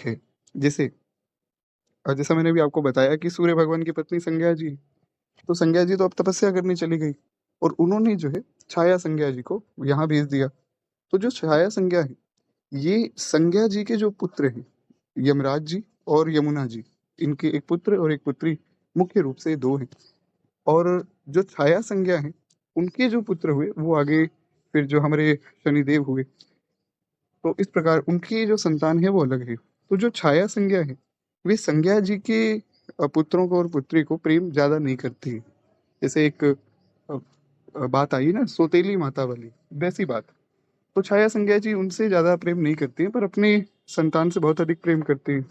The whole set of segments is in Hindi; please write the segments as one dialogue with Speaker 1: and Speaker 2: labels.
Speaker 1: है। जैसे जैसा मैंने अभी आपको बताया कि सूर्य भगवान की पत्नी संज्ञा जी, तो संज्ञा जी तो अब तपस्या करने चली गई और उन्होंने जो है छाया संज्ञा जी को यहाँ भेज दिया। तो जो छाया संज्ञा है, ये संज्ञा जी के जो पुत्र हैं, यमराज जी और यमुना जी, इनके एक पुत्र और एक पुत्री, मुख्य रूप से 2 हैं। और जो छाया संज्ञा हैं, उनके जो पुत्र हुए वो आगे फिर जो हमारे शनिदेव हुए। तो इस प्रकार उनकी जो संतान है वो अलग है। तो जो छाया संज्ञा है, वे संज्ञा जी के पुत्रों को और पुत्री को प्रेम ज़्यादा नहीं करती है। जैसे एक बात आई ना सौतेली माता वाली, वैसी बात। तो छाया संज्ञा जी उनसे ज़्यादा प्रेम नहीं करती हैं, पर अपनी संतान से बहुत अधिक प्रेम करती हैं।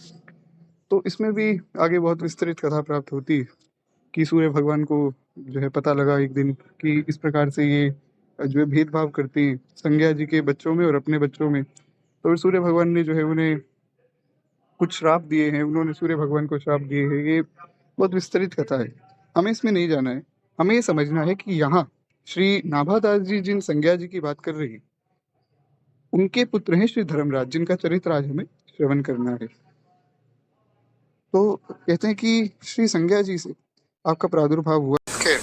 Speaker 1: तो इसमें भी आगे बहुत विस्तृत कथा प्राप्त होती है कि सूर्य भगवान को जो है पता लगा एक दिन कि इस प्रकार से ये जो है भेदभाव करती हैं संज्ञा जी के बच्चों में और अपने बच्चों में। तो सूर्य भगवान ने जो है उन्हें कुछ श्राप दिए हैं, उन्होंने सूर्य भगवान को श्राप दिए हैं। ये बहुत विस्तृत कथा है, हमें इसमें नहीं जाना है। हमें ये समझना है कि यहाँ श्री नाभादास जी जिन संज्ञा जी की बात कर रही हैं, उनके पुत्र हैं श्री धर्मराज, जिनका चरित्र आज हमें श्रवण करना है। तो कहते हैं कि श्री संज्ञा जी से आपका प्रादुर्भाव हुआ। खैर,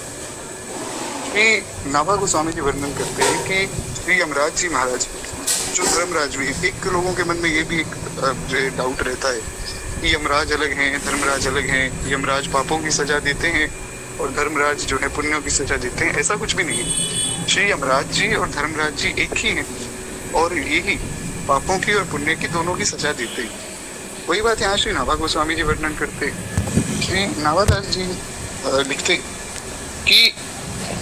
Speaker 1: श्री नाभा गोस्वामी जी वर्णन करते हैं कि श्री यमराज जी महाराज जो धर्मराज भी है, एक लोगों के मन में ये भी एक जो है डाउट रहता है कि यमराज अलग हैं, धर्मराज अलग हैं, यमराज पापों की सजा देते हैं और धर्मराज जो है पुण्यों की सजा देते हैं। ऐसा कुछ भी नहीं है। श्री यमराज जी और धर्मराज जी एक ही हैं और यही पापों की और पुण्य की दोनों की सजा देते हैं। वही बात यहाँ श्री नाभा गोस्वामी जी वर्णन करते हैं। श्री नाभादास जी लिखते कि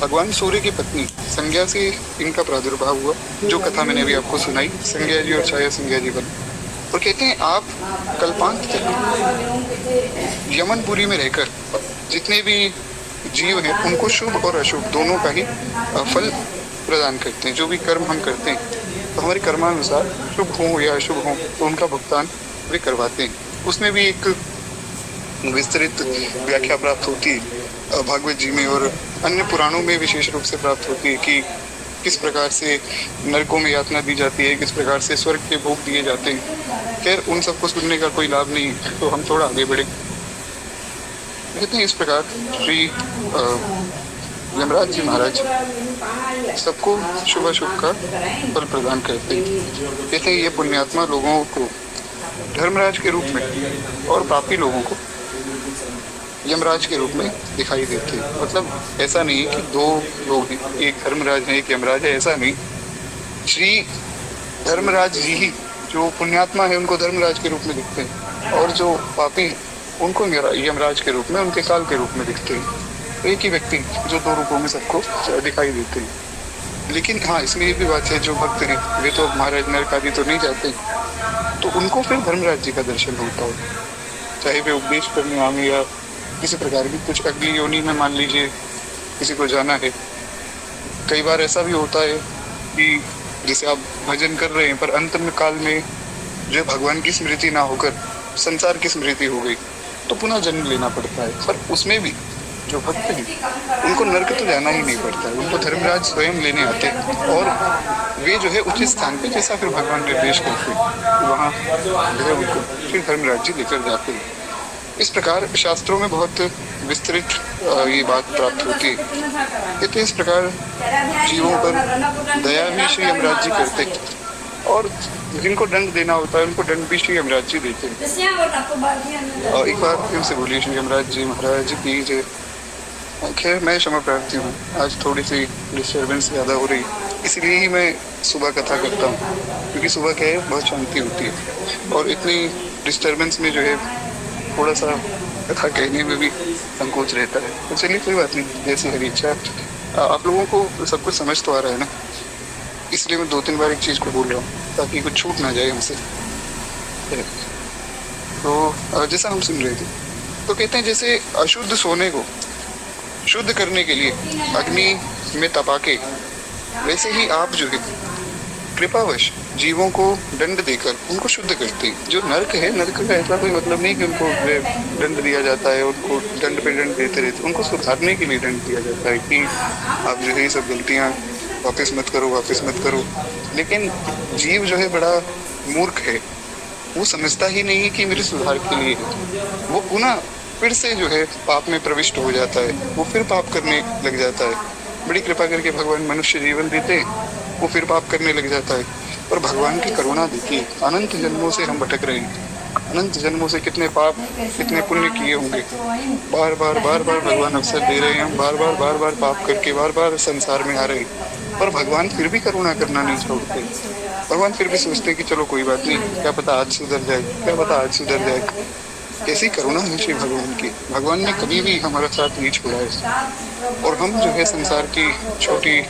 Speaker 1: भगवान सूर्य की पत्नी संज्ञा से इनका प्रादुर्भाव हुआ, जो कथा मैंने अभी आपको सुनाई, संज्ञा जी और छाया संज्ञा जी बने। और कहते हैं आप कल्पांत तक यमनपुरी में रहकर जितने भी जीव हैं उनको शुभ और अशुभ दोनों का ही फल प्रदान करते हैं। जो भी कर्म हम करते हैं तो हमारे कर्मानुसार शुभ हो या अशुभ हो तो उनका भुगतान वे करवाते हैं। उसमें भी एक विस्तृत व्याख्या प्राप्त होती है भागवत जी में और अन्य पुराणों में विशेष रूप से प्राप्त होती है कि किस प्रकार से नरकों में यातना दी जाती है, किस प्रकार से स्वर्ग के भोग दिए जाते हैं। खैर उन सबको सुनने का कोई लाभ नहीं है, तो हम थोड़ा आगे बढ़े। कहते हैं इस प्रकार श्री यमराज जी महाराज सबको शुभ अशुभ का फल प्रदान करते हैं। कहते हैं ये पुण्यात्मा लोगों को धर्मराज के रूप में और पापी लोगों को यमराज के रूप में दिखाई देते हैं। मतलब ऐसा नहीं है कि 2 लोग हैं, एक धर्मराज है एक यमराज है, ऐसा नहीं। श्री धर्मराज जी ही जो पुण्यात्मा है उनको धर्मराज के रूप में दिखते हैं और जो पापी हैं उनको यमराज के रूप में, उनके काल के रूप में दिखते हैं। एक ही व्यक्ति जो 2 रूपों में सबको दिखाई देते हैं। लेकिन हाँ, इसमें ये भी बात है जो भक्त हैं वे तो महाराज नरक आदि तो नहीं जाते, तो उनको फिर धर्मराज जी का दर्शन होता है, चाहे वे उपदेश करने आए या किसी प्रकार की कुछ अगली योनि में मान लीजिए किसी को जाना है। कई बार ऐसा भी होता है कि जैसे आप भजन कर रहे हैं पर अंत में काल में जो भगवान की स्मृति ना होकर संसार की स्मृति हो गई तो पुनः जन्म लेना पड़ता है। पर उसमें भी जो भक्त हैं उनको नरक तो जाना ही नहीं पड़ता है, उनको धर्मराज स्वयं लेने आते हैं और वे जो है उचित स्थान पे जैसा फिर भगवान निर्देश करते हैं वहाँ जो है उनको फिर धर्मराज जी लेकर जाते हैं। इस प्रकार शास्त्रों में बहुत विस्तृत ये बात प्राप्त होती है। तो इस प्रकार जीवों पर दया भी श्री यमराज जी करते हैं और जिनको दंड देना होता है उनको दंड भी श्री यमराज जी देते हैं। और एक बार फिर से बोलिए श्री यमराज जी महाराज की जय। खैर मैं क्षमा प्रार्थी हूँ, आज थोड़ी सी डिस्टर्बेंस ज़्यादा हो रही, इसलिए ही मैं सुबह कथा करता हूँ, क्योंकि सुबह क्या है बहुत शांति होती है और इतनी डिस्टर्बेंस में जो है थोड़ा सा कथा कहने में भी संकोच रहता है। तो चलिए कोई बात नहीं, जैसी हरी इच्छा। आप लोगों को सब कुछ समझ तो आ रहा है ना, इसलिए मैं 2-3 बार एक चीज़ को बोल रहा हूँ ताकि कुछ छूट ना जाए हमसे। तो जैसा हम सुन रहे थे तो कहते हैं जैसे अशुद्ध सोने को शुद्ध करने के लिए अग्नि में तपा के, वैसे ही आप जो है कृपावश जीवों को दंड देकर उनको शुद्ध करते हैं। जो नरक है, नरक का ऐसा कोई मतलब नहीं कि उनको दंड दिया जाता है, उनको दंड पे दंड देते रहते, उनको सुधारने के लिए दंड दिया जाता है कि आप जो है ये सब गलतियाँ वापस मत करो, वापस मत करो। लेकिन जीव जो है बड़ा मूर्ख है, वो समझता ही नहीं है कि मेरे सुधार के लिए है। वो पुनः फिर से जो है पाप में प्रविष्ट हो जाता है, वो फिर पाप करने लग जाता है। बड़ी कृपा करके भगवान मनुष्य जीवन देते हैं, वो फिर पाप करने लग जाता है। और भगवान की करुणा देखिए, अनंत जन्मों से हम भटक रहे हैं, अनंत जन्मों से कितने पाप कितने पुण्य किए होंगे, बार बार बार बार भगवान अवसर दे रहे हैं, हम बार बार बार बार पाप करके बार बार संसार में आ रहे हैं, और भगवान फिर भी करुणा करना नहीं छोड़ते। भगवान फिर भी सोचते कि चलो कोई बात नहीं, क्या पता आज सुधर जाए, क्या पता आज सुधर जाए। कैसी करुणा है श्री भगवान की। भगवान ने कभी भी हमारा साथ नहीं छोड़ा है, और हम जो है संसार की छोटी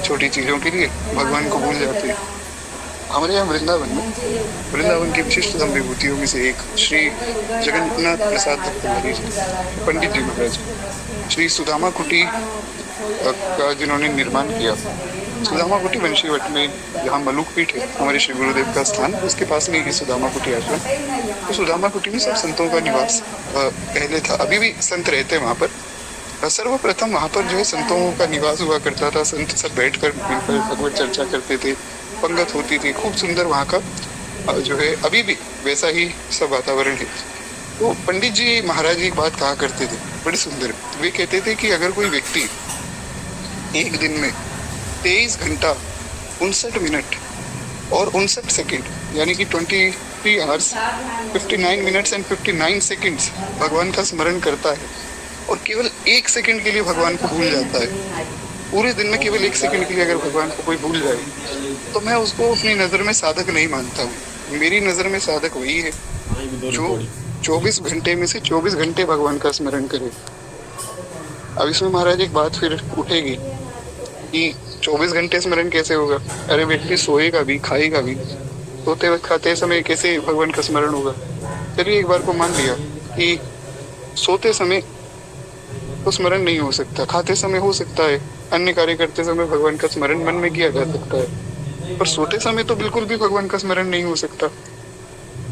Speaker 1: छोटी चीजों के लिए भगवान को भूल जाते हैं। हमारे यहाँ वृंदावन में, वृंदावन की विशिष्ट विभूतियों में से एक श्री जगन्नाथ प्रसाद भट्टमाली जी, पंडित जी महाराज, श्री सुदामा कुटी का जिन्होंने निर्माण किया। सुदामा कुटी वंशीवट में, जहाँ मलुक पीठ है हमारे श्री गुरुदेव का स्थान, उसके पास में ही सुदामा कुटी आश्रम। तो सुदामा कुटी में सब संतों का निवास पहले था, अभी भी संत रहते हैं वहाँ पर। सर्वप्रथम वहाँ पर जो है संतों का निवास हुआ करता था, संत सब बैठकर मिलकर भगवत चर्चा करते थे, पंगत होती थी, खूब सुंदर वहाँ का जो है अभी भी वैसा ही सब वातावरण है। तो पंडित जी महाराज एक बात कहा करते थे, बड़ी सुंदर। वे कहते थे कि अगर कोई व्यक्ति एक दिन में 23 घंटा 59 मिनट और 59 सेकंड यानी कि 23 आवर्स 59 मिनट्स एंड 59 सेकंड्स भगवान का स्मरण करता है, और केवल 1 सेकंड के लिए भगवान को भूल जाता है, पूरे दिन में केवल 1 सेकंड के लिए अगर भगवान को कोई भूल जाए, तो मैं उसको अपनी नजर में साधक नहीं मानता हूँ। मेरी नजर में साधक वही है जो 24 घंटे में से 24 घंटे भगवान का स्मरण करे। अब इसमें महाराज एक बात फिर उठेगी कि 24 घंटे स्मरण कैसे होगा? अरे व्यक्ति सोएगा भी, खाएगा भी, सोते वक्त खाते समय कैसे भगवान का स्मरण होगा? चलिए एक बार को मान लिया कि सोते समय तो स्मरण नहीं हो सकता, खाते समय हो सकता है, अन्य कार्य करते समय भगवान का स्मरण मन में किया जा सकता है, पर सोते समय तो बिल्कुल भी भगवान का स्मरण नहीं हो सकता।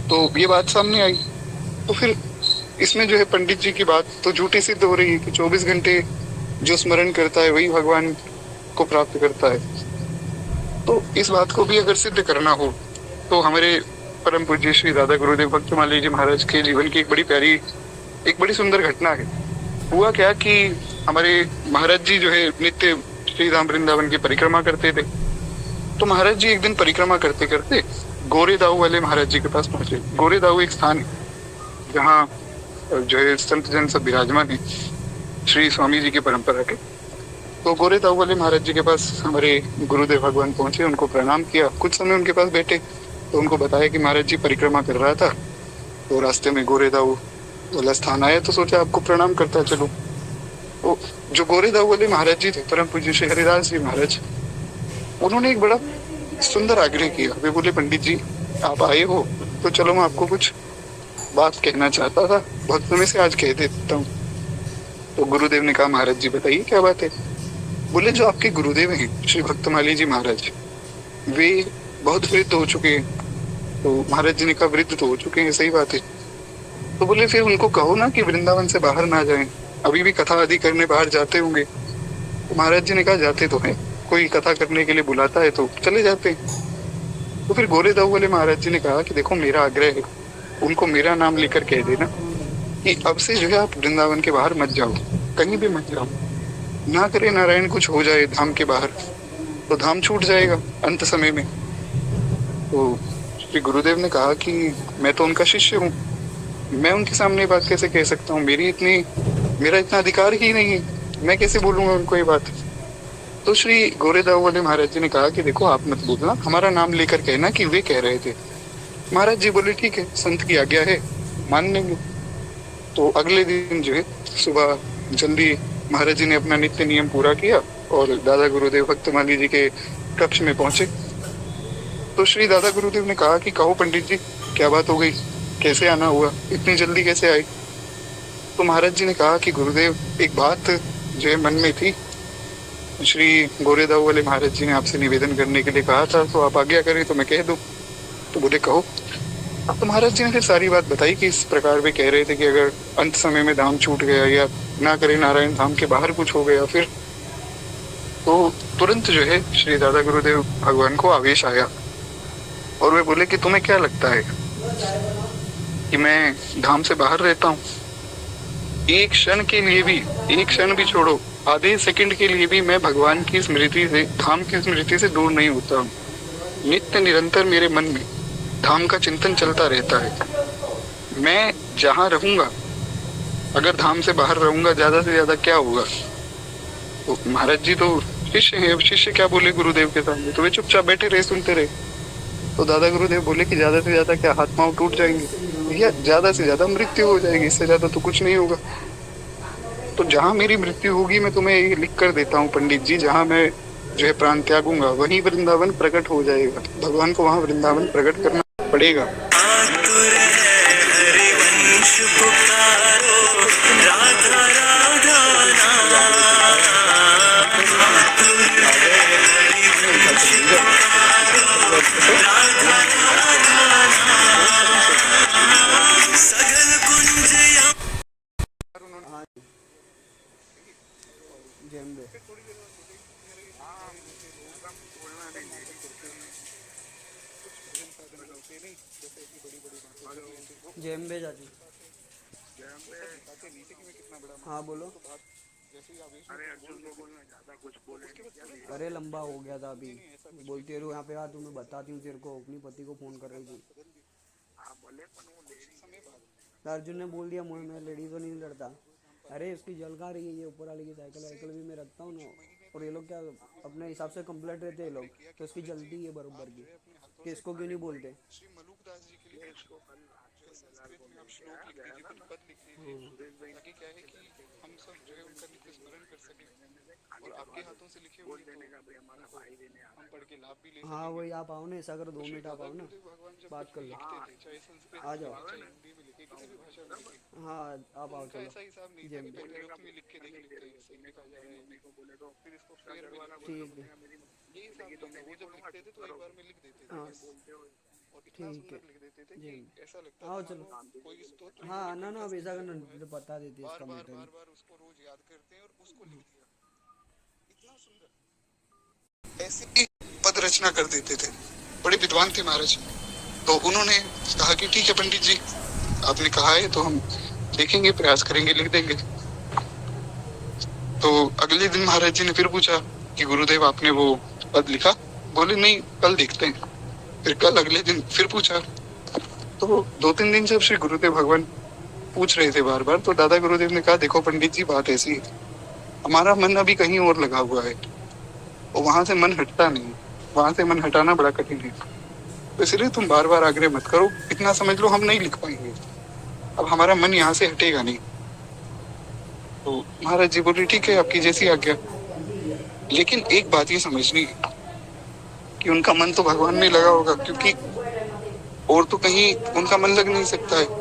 Speaker 1: तो ये बात सामने आई। तो फिर इसमें जो है पंडित जी की बात तो झूठी सिद्ध हो रही है कि 24 घंटे जो स्मरण करता है वही भगवान को प्राप्त करता है। तो इस बात को भी अगर सिद्ध करना हो तो हमारे परम पूज्य श्री दादा गुरुदेव भक्तमाली जी महाराज के जीवन की एक बड़ी सुंदर घटना है। हुआ क्या कि हमारे महाराज जी जो है नित्य श्री धाम वृंदावन की परिक्रमा करते थे। तो महाराज जी एक दिन परिक्रमा करते करते गोरेदाऊ वाले महाराज जी के पास पहुंचे। गोरेदाऊ एक स्थान है जहाँ जो है संत जन सब विराजमान है, श्री स्वामी जी की परंपरा के। तो गोरेदाऊ वाले महाराज जी के पास हमारे गुरुदेव भगवान पहुंचे, उनको प्रणाम किया, कुछ समय उनके पास बैठे। तो उनको बताया कि महाराज जी परिक्रमा कर रहा था, तो रास्ते में गोरेदाऊ वाला स्थान आया, तो सोचा आपको प्रणाम करता चलो। तो जो गोरेदाऊ वाले महाराज जी थे, परम पूज्य श्री हरिदास जी महाराज, उन्होंने एक बड़ा सुंदर आग्रह किया। वे बोले, पंडित जी आप आए हो तो चलो मैं आपको कुछ बात कहना चाहता था, बहुत समय से आज कह देता हूँ। तो गुरुदेव ने कहा, महाराज जी बताइए क्या बात है। बोले, जो आपके गुरुदेव हैं श्री भक्तमाली जी महाराज, वे बहुत वृद्ध हो चुके हैं। तो महाराज जी ने कहा, वृद्ध तो हो चुके हैं, सही बात है। तो बोले, फिर उनको कहो ना कि वृंदावन से बाहर ना जाएं, अभी भी कथा आदि करने बाहर जाते होंगे। तो महाराज जी ने कहा, जाते तो हैं, कोई कथा करने के लिए बुलाता है तो चले जाते हैं। तो फिर गोरेदाऊ वाले महाराज जी ने कहा कि देखो मेरा आग्रह है, उनको मेरा नाम लेकर कह देना कि अब से जो है आप वृंदावन के बाहर मत जाओ, कहीं भी मत जाओ। ना करे नारायण कुछ हो जाए धाम के बाहर तो धाम छूट जाएगा अंत समय में। तो श्री गुरुदेव ने कहा कि मैं तो उनका शिष्य हूँ, मैं उनके सामने बात कैसे कह सकता हूँ, मेरा इतना अधिकार ही नहीं है, मैं कैसे बोलूंगा उनको ये बात। तो श्री गोरेदाऊ वाले महाराज जी ने कहा कि देखो आप मत बोलना, हमारा नाम लेकर कहना कि वे कह रहे थे। महाराज जी बोले, ठीक है, संत की आज्ञा है, मान लेंगे। तो अगले दिन जो है सुबह जल्दी महाराज जी ने अपना नित्य नियम पूरा किया और दादा गुरुदेव भक्तमाली जी के कक्ष में पहुंचे। तो श्री दादा गुरुदेव ने कहा कि कहो पंडित जी क्या बात हो गई, कैसे आना हुआ, इतनी जल्दी कैसे आए। तो महाराज जी ने कहा कि गुरुदेव एक बात जो है मन में थी, श्री गोरेदाऊ वाले महाराज जी ने आपसे निवेदन करने के लिए कहा था, तो आप आज्ञा करें तो मैं कह दूं। तो बोले कहो। तो महाराज जी ने फिर सारी बात बताई कि इस प्रकार वे कह रहे थे कि अगर अंत समय में धाम छूट गया या ना करे नारायण धाम के बाहर कुछ हो गया फिर, तो तुरंत जो है श्री दादा गुरुदेव भगवान को आवेश आया और वे बोले कि तुम्हें क्या लगता है कि मैं धाम से बाहर रहता हूँ, एक क्षण के लिए भी, एक क्षण भी छोड़ो, आधे सेकंड के लिए भी मैं भगवान की स्मृति से, धाम की स्मृति से दूर नहीं होता हूँ। नित्य निरंतर मेरे मन में धाम का चिंतन चलता रहता है। मैं जहाँ रहूंगा, अगर धाम से बाहर रहूंगा, ज्यादा से ज्यादा क्या होगा? तो महाराज जी तो शिष्य है, अब शिष्य क्या बोले गुरुदेव के सामने? तो वे चुपचाप बैठे रहे, सुनते रहे। तो दादा गुरुदेव बोले कि ज्यादा से ज्यादा क्या, हाथ पांव टूट जाएंगे भैया, ज्यादा से ज्यादा मृत्यु हो जाएगी, इससे ज्यादा तो कुछ नहीं होगा। तो जहां मेरी मृत्यु होगी, मैं तुम्हें ये लिख कर देता हूँ पंडित जी, जहां मैं जो है प्राण त्यागूंगा, वहीं वृंदावन प्रकट हो जाएगा। भगवान को वहां वृंदावन प्रकट करना पड़ेगा।
Speaker 2: जेम्बे जाती। हाँ बोलो। अरे लंबा हो गया था अभी, बोलती रहो यहाँ पे आ, तुम्हें बताती हूँ तेरे को, अपनी पति को फोन कर रही थी। अर्जुन ने बोल दिया, मैं लेडी तो नहीं लड़ता। अरे उसकी जल खा रही है ये ऊपर वाली की साइकिल, वाइकिल भी मैं रखता हूँ ना, और ये लोग क्या अपने हिसाब से कंप्लीट रहते हैं ये लोग, तो उसकी जलती है बरोबर की, कि इसको क्यों नहीं बोलते। हाँ वही, आप आओ ना, ऐसा करो 2 मिनट आप आओ ना, बात कर लो, आ जाओ। हाँ आप आओ, चलो जेम ठीक है। हाँ ठीक है जी, आओ चलो। हाँ ना ना, अब ऐसा करना, बता देते इसका मैटर।
Speaker 1: ऐसी पद रचना कर देते थे, बड़े विद्वान थे महाराज। तो उन्होंने कहा कि ठीक है पंडित जी, आपने कहा है तो हम देखेंगे, प्रयास करेंगे, लिख देंगे। तो अगले दिन महाराज जी ने फिर पूछा कि गुरुदेव आपने वो पद लिखा? बोले नहीं, कल देखते हैं। फिर कल अगले दिन फिर पूछा। तो 2-3 दिन जब श्री गुरुदेव भगवान पूछ रहे थे बार बार, तो दादा गुरुदेव ने कहा देखो पंडित जी, बात ऐसी है, हमारा मन अभी कहीं और लगा हुआ है, और वहां से मन हटता नहीं, वहां से मन हटाना बड़ा कठिन है। तो इसलिए तुम बार बार आग्रह मत करो, इतना समझ लो हम नहीं लिख पाएंगे, अब हमारा मन यहाँ से हटेगा नहीं। तो महाराज जी बोले ठीक है, आपकी जैसी आज्ञा। लेकिन एक बात ये समझनी है कि उनका मन तो भगवान में लगा होगा, क्योंकि और तो कहीं उनका मन लग नहीं सकता है।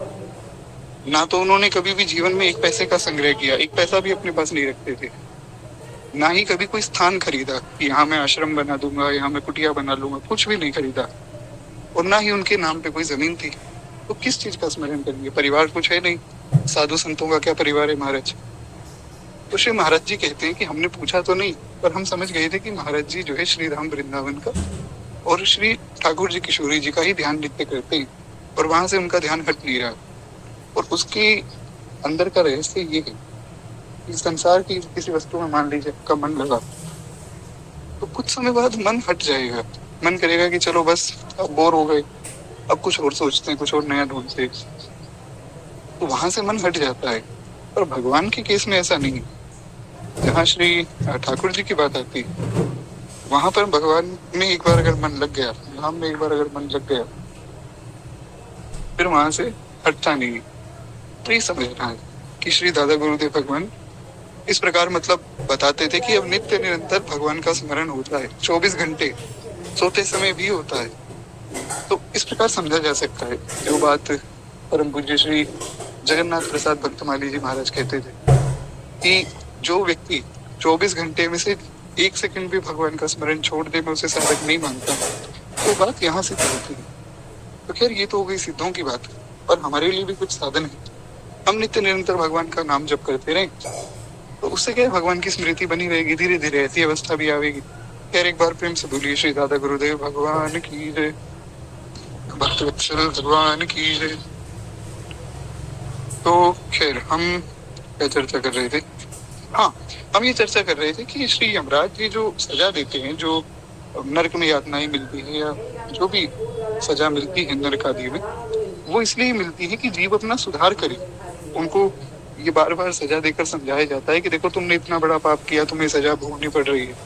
Speaker 1: ना तो उन्होंने कभी भी जीवन में 1 पैसे का संग्रह किया, 1 पैसा भी अपने पास नहीं रखते थे। ना ही कभी कोई स्थान खरीदा कि यहाँ मैं आश्रम बना दूंगा, यहाँ मैं कुटिया बना लूंगा, कुछ भी नहीं खरीदा। और ना ही उनके नाम पे कोई जमीन थी। तो किस चीज का स्मरण करेंगे? परिवार कुछ है नहीं, साधु संतों का क्या परिवार है महाराज। तो श्री महाराज जी कहते हैं कि हमने पूछा तो नहीं, पर हम समझ गए थे कि महाराज जी जो है श्री धाम वृंदावन का और श्री ठाकुर जी किशोरी जी का ही ध्यान नित्य करते हैं, और वहां से उनका ध्यान हट नहीं रहा। और उसके अंदर का रहस्य ये है कि संसार की किसी वस्तु में मान लीजिए आपका मन लगा, तो कुछ समय बाद मन हट जाएगा, मन करेगा कि चलो बस अब बोर हो गए, अब कुछ और सोचते हैं, कुछ और नया ढूंढते हैं, तो वहां से मन हट जाता है। पर भगवान के केस में ऐसा नहीं है। जहाँ श्री ठाकुर जी की बात आती है, वहां पर भगवान में एक बार अगर मन लग गया, धाम में एक बार अगर मन लग गया, फिर वहां से हटता नहीं। तो ये समझना है कि श्री दादा गुरुदेव भगवान इस प्रकार मतलब बताते थे कि अब नित्य निरंतर भगवान का स्मरण होता है, 24 घंटे, सोते समय भी होता है। तो इस प्रकार समझा जा सकता है जो बात परम पूज्य श्री जगन्नाथ प्रसाद भक्तमाली जी महाराज कहते थे कि जो व्यक्ति 24 घंटे में से 1 सेकंड भी भगवान का स्मरण छोड़ दे, मैं उसे साधक नहीं मानता। तो बात यहाँ से होती है। तो खैर ये तो हो गई सिद्धों की बात, पर हमारे लिए भी कुछ साधन है। हम नित्य निरंतर भगवान का नाम जप करते रहें, तो उससे क्या है, भगवान की स्मृति बनी रहेगी, धीरे धीरे ऐसी अवस्था भी आवेगी। खैर एक बार प्रेम से बोलिए श्री दादा गुरुदेव भगवान की जय। भक्तवत्सल भगवान की जय। तो खैर हम क्या चर्चा कर रहे थे? हाँ, हम ये चर्चा कर रहे थे कि श्री यमराज जी जो सजा देते हैं, जो नरक में यातनाएं मिलती है या जो भी सजा मिलती है नरक आदि में, वो इसलिए मिलती है कि जीव अपना सुधार करे। उनको ये बार बार सजा देकर समझाया जाता है कि देखो तुमने इतना बड़ा पाप किया, तुम्हें सजा भोगनी पड़ रही है।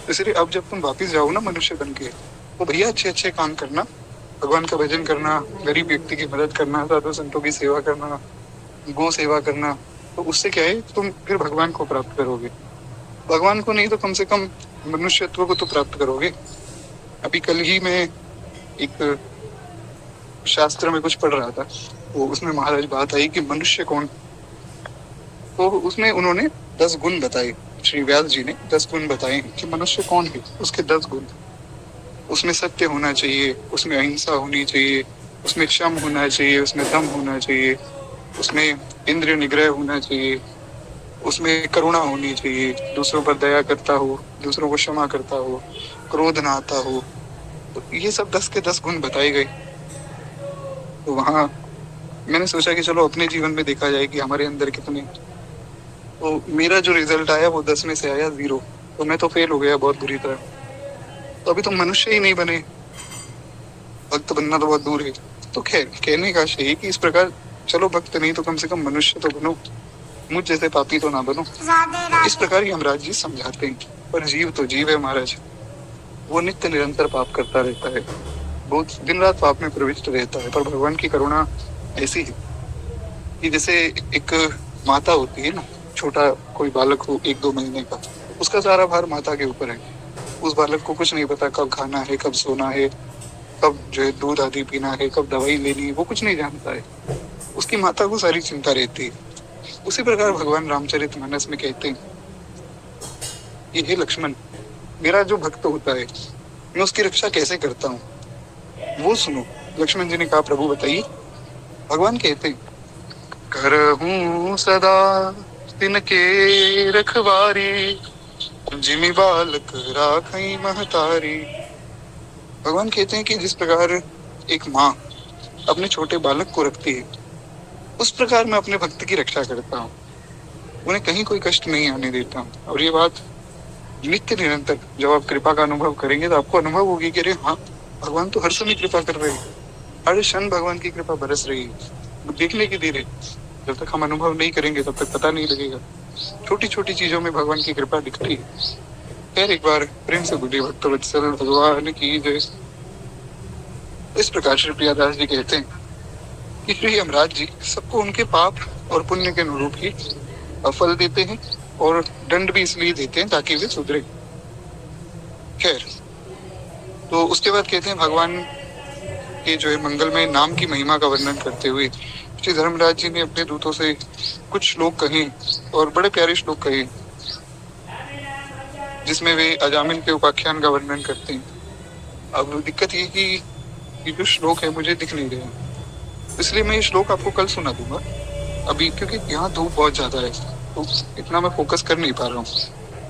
Speaker 1: इसलिए अब जब तुम वापिस जाओ ना मनुष्य बन के, तो भैया अच्छे अच्छे काम करना, भगवान का भजन करना, गरीब व्यक्ति की मदद करना, साधु संतों की सेवा करना, गौ सेवा करना। तो उससे क्या है, तुम फिर भगवान को प्राप्त करोगे। भगवान को नहीं तो कम से कम मनुष्यत्व को तो प्राप्त करोगे। अभी कल ही मैं एक शास्त्र में कुछ पढ़ रहा था, तो उसमें महाराज बात आई कि मनुष्य कौन। तो उसमें उन्होंने 10 गुण बताए, श्री व्यास जी ने 10 गुण बताए कि मनुष्य कौन है। उसके 10 गुण, उसमें सत्य होना चाहिए, उसमें अहिंसा होनी चाहिए, उसमें क्षम होना चाहिए, उसमें दम होना चाहिए, उसमें इंद्रिय निग्रह होना चाहिए, उसमें करुणा होनी चाहिए, दूसरों पर दया करता हो, दूसरों को क्षमा करता हो, क्रोध ना आता हो। तो ये सब 10 के 10 गुण बताए गए। तो वहां मैंने सोचा कि चलो अपने जीवन में देखा जाए कि हमारे अंदर कितने। तो मेरा जो रिजल्ट आया वो 10 में से आया 0। तो मैं तो फेल हो गया बहुत बुरी तरह। तो अभी तो मनुष्य ही नहीं बने, भक्त बनना तो बहुत दूर है। तो खैर कहने का आशय है कि इस प्रकार चलो भक्त नहीं तो कम से कम मनुष्य तो बनो, मुझ जैसे पापी तो ना बनो। इस प्रकार यमराज जी समझाते हैं। पर जीव तो जीव है महाराज, वो नित्य निरंतर पाप करता रहता है, बहुत दिन रात पाप में प्रविष्ट रहता है। पर भगवान की करुणा ऐसी है कि जैसे एक माता होती है ना, छोटा कोई बालक हो 1-2 महीने का, उसका सारा भार माता के ऊपर है। उस बालक को कुछ नहीं पता कब खाना है, कब सोना है, कब जो है दूध आदि पीना है, कब दवाई लेनी है, वो कुछ नहीं जानता है। उसकी माता को सारी चिंता रहती है। उसी प्रकार भगवान रामचरितमानस में कहते हैं कि हे लक्ष्मण, मेरा जो भक्त होता है मैं उसकी रक्षा कैसे करता हूँ वो सुनो। लक्ष्मण जी ने कहा प्रभु बताइए। भगवान कहते हैं, करहूं सदा तिनके रखवारी, जिमि बालक राखई महतारी। भगवान कहते हैं कि जिस प्रकार एक माँ अपने छोटे बालक को रखती है, उस प्रकार मैं अपने भक्त की रक्षा करता हूँ, उन्हें कहीं कोई कष्ट नहीं आने देता हूँ। और ये बात नित्य निरंतर जब आप कृपा का अनुभव करेंगे तो आपको अनुभव होगी कि अरे हाँ, भगवान तो हर समय कृपा कर रहे हैं, हर क्षण भगवान की कृपा बरस रही है। देखने की देर है, जब तक हम अनुभव नहीं करेंगे तब तक पता नहीं लगेगा। छोटी छोटी चीजों में भगवान की कृपा दिखती है। फिर एक बार प्रेम से बोलिए भक्तवत्सल भगवान की जय। इस प्रकार श्री प्रियादास जी कहते हैं कि श्री यमराज जी सबको उनके पाप और पुण्य के अनुरूप ही फल देते हैं, और दंड भी इसलिए देते हैं ताकि वे सुधरे। खैर, तो उसके बाद कहते हैं भगवान के जो है मंगलमय नाम की महिमा का वर्णन करते हुए श्री धर्मराज जी ने अपने दूतों से कुछ श्लोक कहे, और बड़े प्यारे श्लोक कहे, जिसमें वे अजामिल के उपाख्यान का वर्णन करते हैं। अब दिक्कत ये कि ये जो श्लोक है मुझे दिख नहीं रहे, इसलिए मैं ये श्लोक आपको कल सुना दूंगा अभी, क्योंकि यहाँ धूप बहुत ज्यादा है तो इतना मैं फोकस कर नहीं पा रहा हूँ।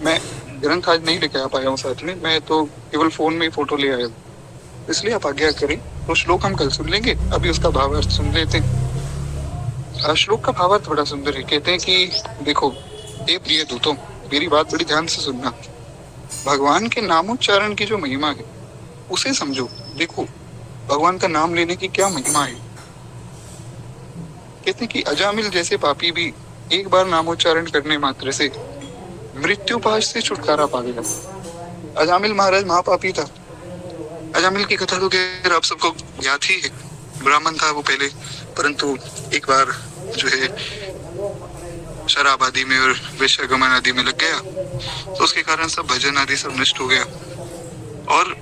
Speaker 1: मैं ग्रंथ आज नहीं लेके आ पाया हूँ साथ में, मैं तो केवल फोन में ही फोटो ले आया हूँ, इसलिए आप आज्ञा करें। तो श्लोक हम कल सुन लेंगे, अभी उसका भावार्थ सुन लेते हैं। श्लोक का भावार्थ बड़ा सुंदर है। कहते हैं कि देखो हे प्रिय दूतों, मेरी बात बड़ी ध्यान से सुनना। भगवान के नामोच्चारण की जो महिमा है उसे समझो। देखो भगवान का नाम लेने की क्या महिमा है। कहते हैं कि अजामिल जैसे पापी भी एक बार नामोच्चारण करने मात्र से मृत्यु पाश से छुटकारा पा गया। अजामिल महाराज महापापी था। अजामिल की कथा तो खैर आप सबको याद ही है। ब्राह्मण था वो पहले, परंतु एक बार जो है शराब आदि में और वेश्यागमन आदि में लग गया, तो उसके कारण सब भजन आदि सब नष्ट हो गया और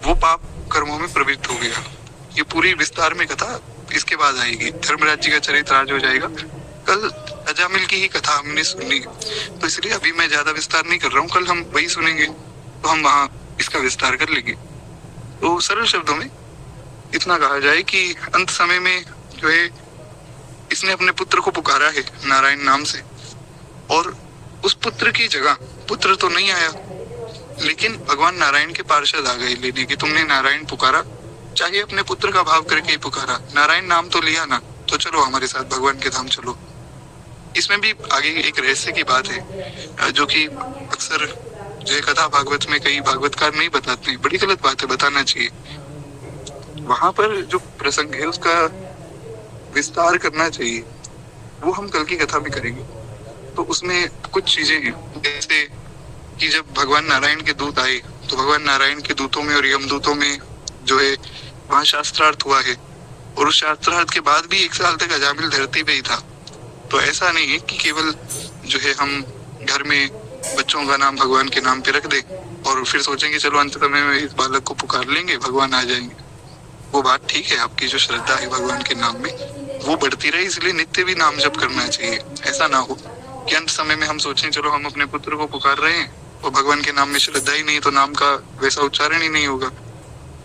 Speaker 1: वो पाप कर्मों में प्रवृत्त हो गया। ये पूरी विस्तार में कथा इसके बाद आएगी। धर्मराज जी का चरित्र आज हो जाएगा, कल अजामिल की ही कथा हमने सुनी, तो इसलिए अभी मैं ज्यादा विस्तार नहीं कर रहा हूँ। कल हम वही सुनेंगे तो हम वहाँ इसका विस्तार कर लेंगे। तो सरल शब्दों में इतना कहा जाए कि अंत समय में जो है इसने अपने पुत्र को पुकारा है नारायण नाम से, और उस पुत्र की जगह पुत्र तो नहीं आया, लेकिन भगवान नारायण के पार्षद आ गए लेने की। तुमने नारायण पुकारा चाहिए अपने पुत्र का भाव करके ही पुकारा, नारायण नाम तो लिया ना, तो चलो हमारे साथ भगवान के धाम चलो। इसमें भी आगे एक रहस्य की बात है, जो कि अक्सर जो कथा भागवत में कई भागवतकार नहीं बताते, बड़ी गलत बात है, बताना चाहिए। वहां पर जो प्रसंग है उसका विस्तार करना चाहिए, वो हम कल की कथा में करेंगे। तो उसमें कुछ चीजें हैं, जैसे कि जब भगवान नारायण के दूत आए तो भगवान नारायण के दूतों में और यमदूतों में जो है वहां शास्त्रार्थ हुआ है, और उस शास्त्रार्थ के बाद भी 1 साल तक अजामिल धरती पे ही था। तो ऐसा नहीं है कि केवल जो है हम घर में बच्चों का नाम भगवान के नाम पे रख दे और फिर सोचेंगे चलो अंत समय में इस बालक को पुकार लेंगे भगवान आ जाएंगे। वो बात ठीक है, आपकी जो श्रद्धा है भगवान के नाम में वो बढ़ती रहे, इसलिए नित्य भी नाम जप करना चाहिए। ऐसा ना हो कि अंत समय में हम सोचें चलो हम अपने पुत्र को पुकार रहे हैं और भगवान के नाम में श्रद्धा ही नहीं, तो नाम का वैसा उच्चारण ही नहीं होगा।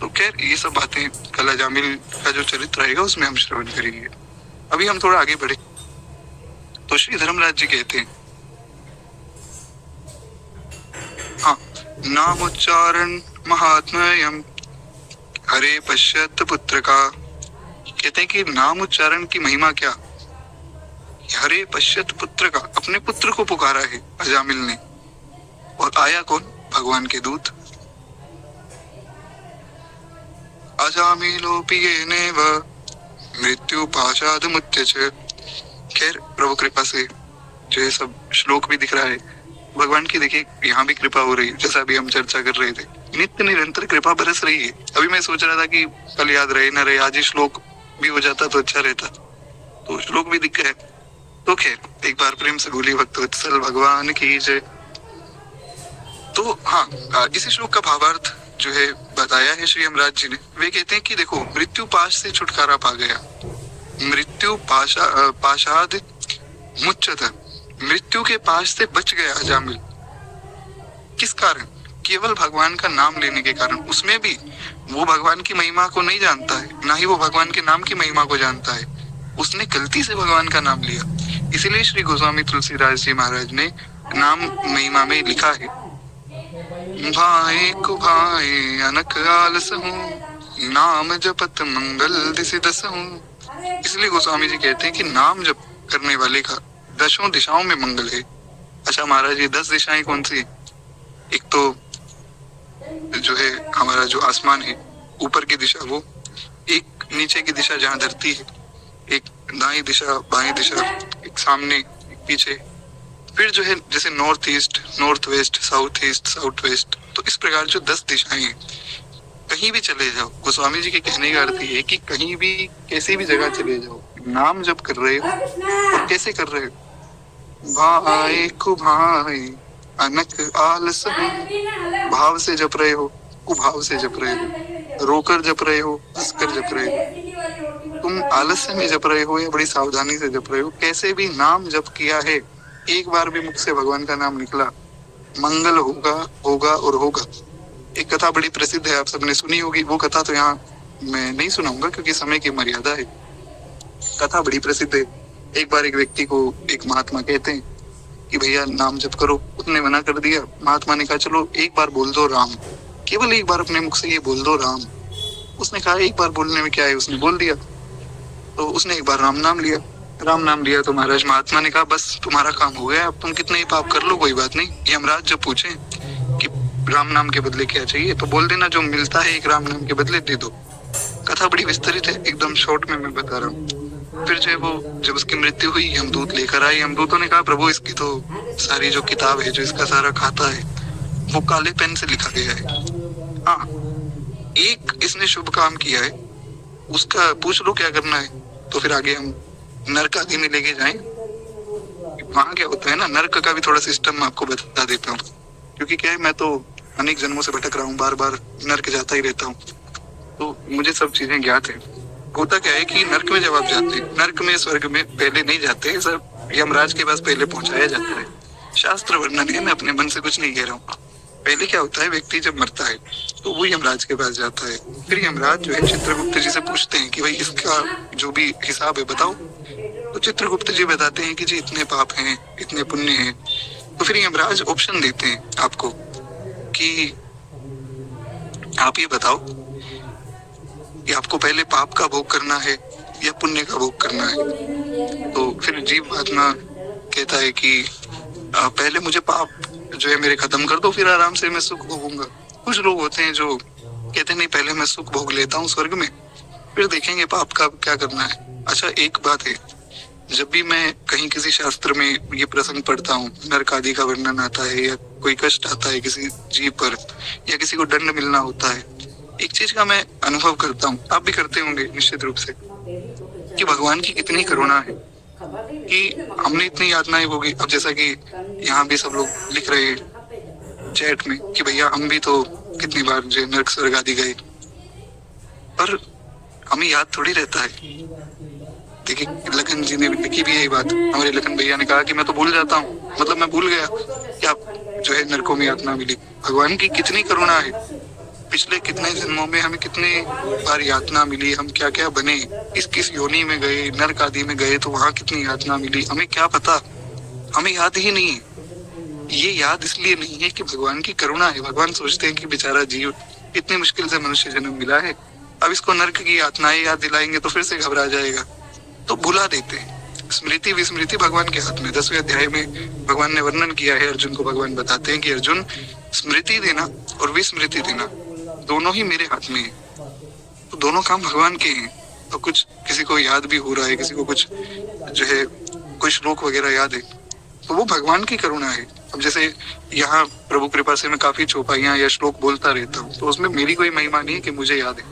Speaker 1: तो खैर ये सब बातें कल अजामिल का जो चरित्र रहेगा उसमें हम श्रवण करेंगे। अभी हम थोड़ा आगे बढ़े तो श्री धर्मराज जी कहते हैं, हाँ, नाम उच्चारण महात्म्यम हरे पश्यत पुत्र का। कहते हैं कि नाम उच्चारण की महिमा क्या, हरे पश्यत पुत्र का, अपने पुत्र को पुकारा है अजामिल ने, और आया कौन, भगवान के दूत। अजामिलोपियेनेव मृत्यु पाशाद मुत्यच। खैर प्रभु कृपा से जो है सब श्लोक भी दिख रहा है, भगवान की देखिए यहाँ भी कृपा हो रही है, जैसा अभी हम चर्चा कर रहे थे, नित्य निरंतर कृपा बरस रही है। अभी मैं सोच रहा था कि कल याद रहे न रहे, आज ही श्लोक भी हो जाता तो अच्छा रहता, तो श्लोक भी दिख गए। तो खैर एक बार प्रेम से बोली भक्तवत्सल भगवान की जय। तो हाँ, इसी श्लोक का भावार्थ जो है बताया है श्री यमराज जी ने। वे कहते हैं कि देखो मृत्यु पाश से छुटकारा पा गया, मृत्यु पाशाद मुच्यत, मृत्यु के पाश से बच गया अजामिल। किस कारण, केवल भगवान का नाम लेने के कारण। उसमें भी वो भगवान की महिमा को नहीं जानता है, ना ही वो भगवान के नाम की महिमा को जानता है, उसने गलती से भगवान का नाम लिया। इसीलिए श्री गोस्वामी तुलसीदास जी महाराज ने नाम महिमा में लिखा है, भाए को भाए अनक आलस हूँ, नाम जपत मंगल दिसि दस हूँ। इसलिए गोस्वामी जी कहते हैं कि नाम जप करने वाले का 10 दिशाओं में मंगल है। अच्छा महाराज, ये 10 दिशाएं कौन सी? एक तो जो है हमारा जो आसमान है ऊपर की दिशा वो, एक नीचे की दिशा जहाँ धरती है, एक दाई दिशा बाएं दिशा, एक सामने एक पीछे, फिर जो है जैसे north east north west, south east south west. तो इस प्रकार जो 10 दिशाएं हैं, कहीं भी चले जाओ, गोस्वामी जी के कहने का अर्थ ये कि कहीं भी कैसी भी जगह चले जाओ, नाम जब कर रहे हो और कैसे कर रहे हो, भाई कुभाई अनक आलस, भाव से जप रहे हो, कुभाव से जप रहे हो, रोकर जप रहे हो, हंसकर जप रहे हो, तुम आलस्य में जप रहे हो या बड़ी सावधानी से जप रहे हो, कैसे भी नाम जप किया है, एक बार भी मुख से भगवान का नाम निकला, मंगल होगा होगा और होगा। एक कथा बड़ी प्रसिद्ध है, आप सबने सुनी होगी, वो कथा तो यहाँ मैं नहीं सुनाऊंगा क्योंकि समय की मर्यादा है। कथा बड़ी प्रसिद्ध है। एक बार एक व्यक्ति को एक महात्मा कहते हैं कि भैया नाम जप करो, उसने मना कर दिया। महात्मा ने कहा चलो एक बार बोल दो राम, केवल एक बार अपने मुख से ये बोल दो राम। उसने कहा एक बार बोलने में क्या है, उसने बोल दिया। तो उसने एक बार राम नाम लिया, राम नाम लिया तो महाराज महात्मा ने कहा बस तुम्हारा काम हो गया, अब तुम कितने ही पाप कर लो कोई बात नहीं। यमराज जब पूछे कि राम नाम के बदले क्या चाहिए तो बोल देना जो मिलता है एक राम नाम के बदले दे दो। कथा बड़ी विस्तरित है, एकदम शॉर्ट में मैं बता रहा हूँ। फिर जो है वो जब उसकी मृत्यु हुई, यमदूत लेकर आए। यमदूतों ने कहा प्रभु इसकी तो सारी जो किताब है, जो इसका सारा खाता है, वो काले पेन से लिखा गया है। हाँ, एक इसने शुभ काम किया है, उसका पूछ लो क्या करना है। तो फिर आगे हम नरक आदि में लेके जाएं। वहां क्या होता है ना, नरक का भी थोड़ा सिस्टम आपको बता देता हूँ, क्योंकि क्या है मैं तो अनेक जन्मों से भटक रहा हूँ, बार बार नरक जाता ही रहता हूँ, तो मुझे सब चीजें ज्ञात है। होता क्या है कि नरक में जब आप जाते हैं, नरक में स्वर्ग में पहले नहीं जाते, सब यमराज के पास पहले पहुंचाया जाता है। शास्त्र वर्णन है, मैं अपने मन से कुछ नहीं कह रहा हूँ। पहले क्या होता है, व्यक्ति जब मरता है तो वो यमराज के पास जाता है। फिर यमराज जो है चित्रगुप्त जी से पूछते हैं कि भाई इसका जो भी हिसाब है बताओ। तो चित्रगुप्त जी बताते हैं कि जी इतने पाप हैं, इतने पुण्य हैं। तो फिर यमराज ऑप्शन देते हैं आपको कि आप ये बताओ कि आपको पहले पाप का भोग करना है या पुण्य का भोग करना है। तो फिर जीव आत्मा कहता है कि पहले मुझे पाप जो है मेरे खत्म कर दो, फिर आराम से मैं सुख भोगूंगा। कुछ लोग होते हैं जो कहते हैं नहीं, पहले मैं सुख भोग लेता हूँ स्वर्ग में, फिर देखेंगे पाप का क्या करना है। अच्छा, एक बात है, जब भी मैं कहीं किसी शास्त्र में ये प्रसंग पढ़ता हूँ, नरक आदि का वर्णन आता है या कोई कष्ट आता है किसी जीव पर या किसी को दंड मिलना होता है, एक चीज का मैं अनुभव करता हूँ, आप भी करते होंगे निश्चित रूप से, कि भगवान की कितनी करुणा है कि हमने इतनी यातनाएं भोगी। अब जैसा कि यहाँ भी सब लोग लिख रहे हैं चैट में कि भैया हम भी तो कितनी बार जो नरक स्वर्ग आदि गए, पर हमें याद थोड़ी रहता है। देखिए, लखन जी ने लिखी भी यही बात, हमारे लखन भैया ने कहा कि मैं तो भूल जाता हूँ, मतलब मैं भूल गया कि आप जो है नरकों में यातना मिली। भगवान की कितनी करुणा है, पिछले कितने जन्मों में हमें कितने बार यातना मिली, हम क्या क्या बने, किस किस योनि में गए, नरक आदि में गए तो वहां कितनी यातना मिली, हमें क्या पता, हमें याद ही नहीं है। ये याद इसलिए नहीं है कि भगवान की करुणा है। भगवान सोचते हैं कि बेचारा जीव इतनी मुश्किल से मनुष्य जन्म मिला है, अब इसको नरक की यातनाएं याद दिलाएंगे तो फिर से घबरा जाएगा, तो भुला देते हैं। स्मृति विस्मृति भगवान के हाथ में। 10वें अध्याय में भगवान ने वर्णन किया है, अर्जुन को भगवान बताते हैं कि अर्जुन, स्मृति देना और विस्मृति देना दोनों ही मेरे हाथ में है, तो दोनों काम भगवान के हैं। तो कुछ किसी को याद भी हो रहा है, किसी को कुछ जो है कोई श्लोक वगैरह याद है, तो वो भगवान की करुणा है। अब जैसे यहाँ प्रभु कृपा से मैं काफी चौपाइयाँ या श्लोक बोलता रहता हूँ, तो उसमें मेरी कोई महिमा नहीं है कि मुझे याद है,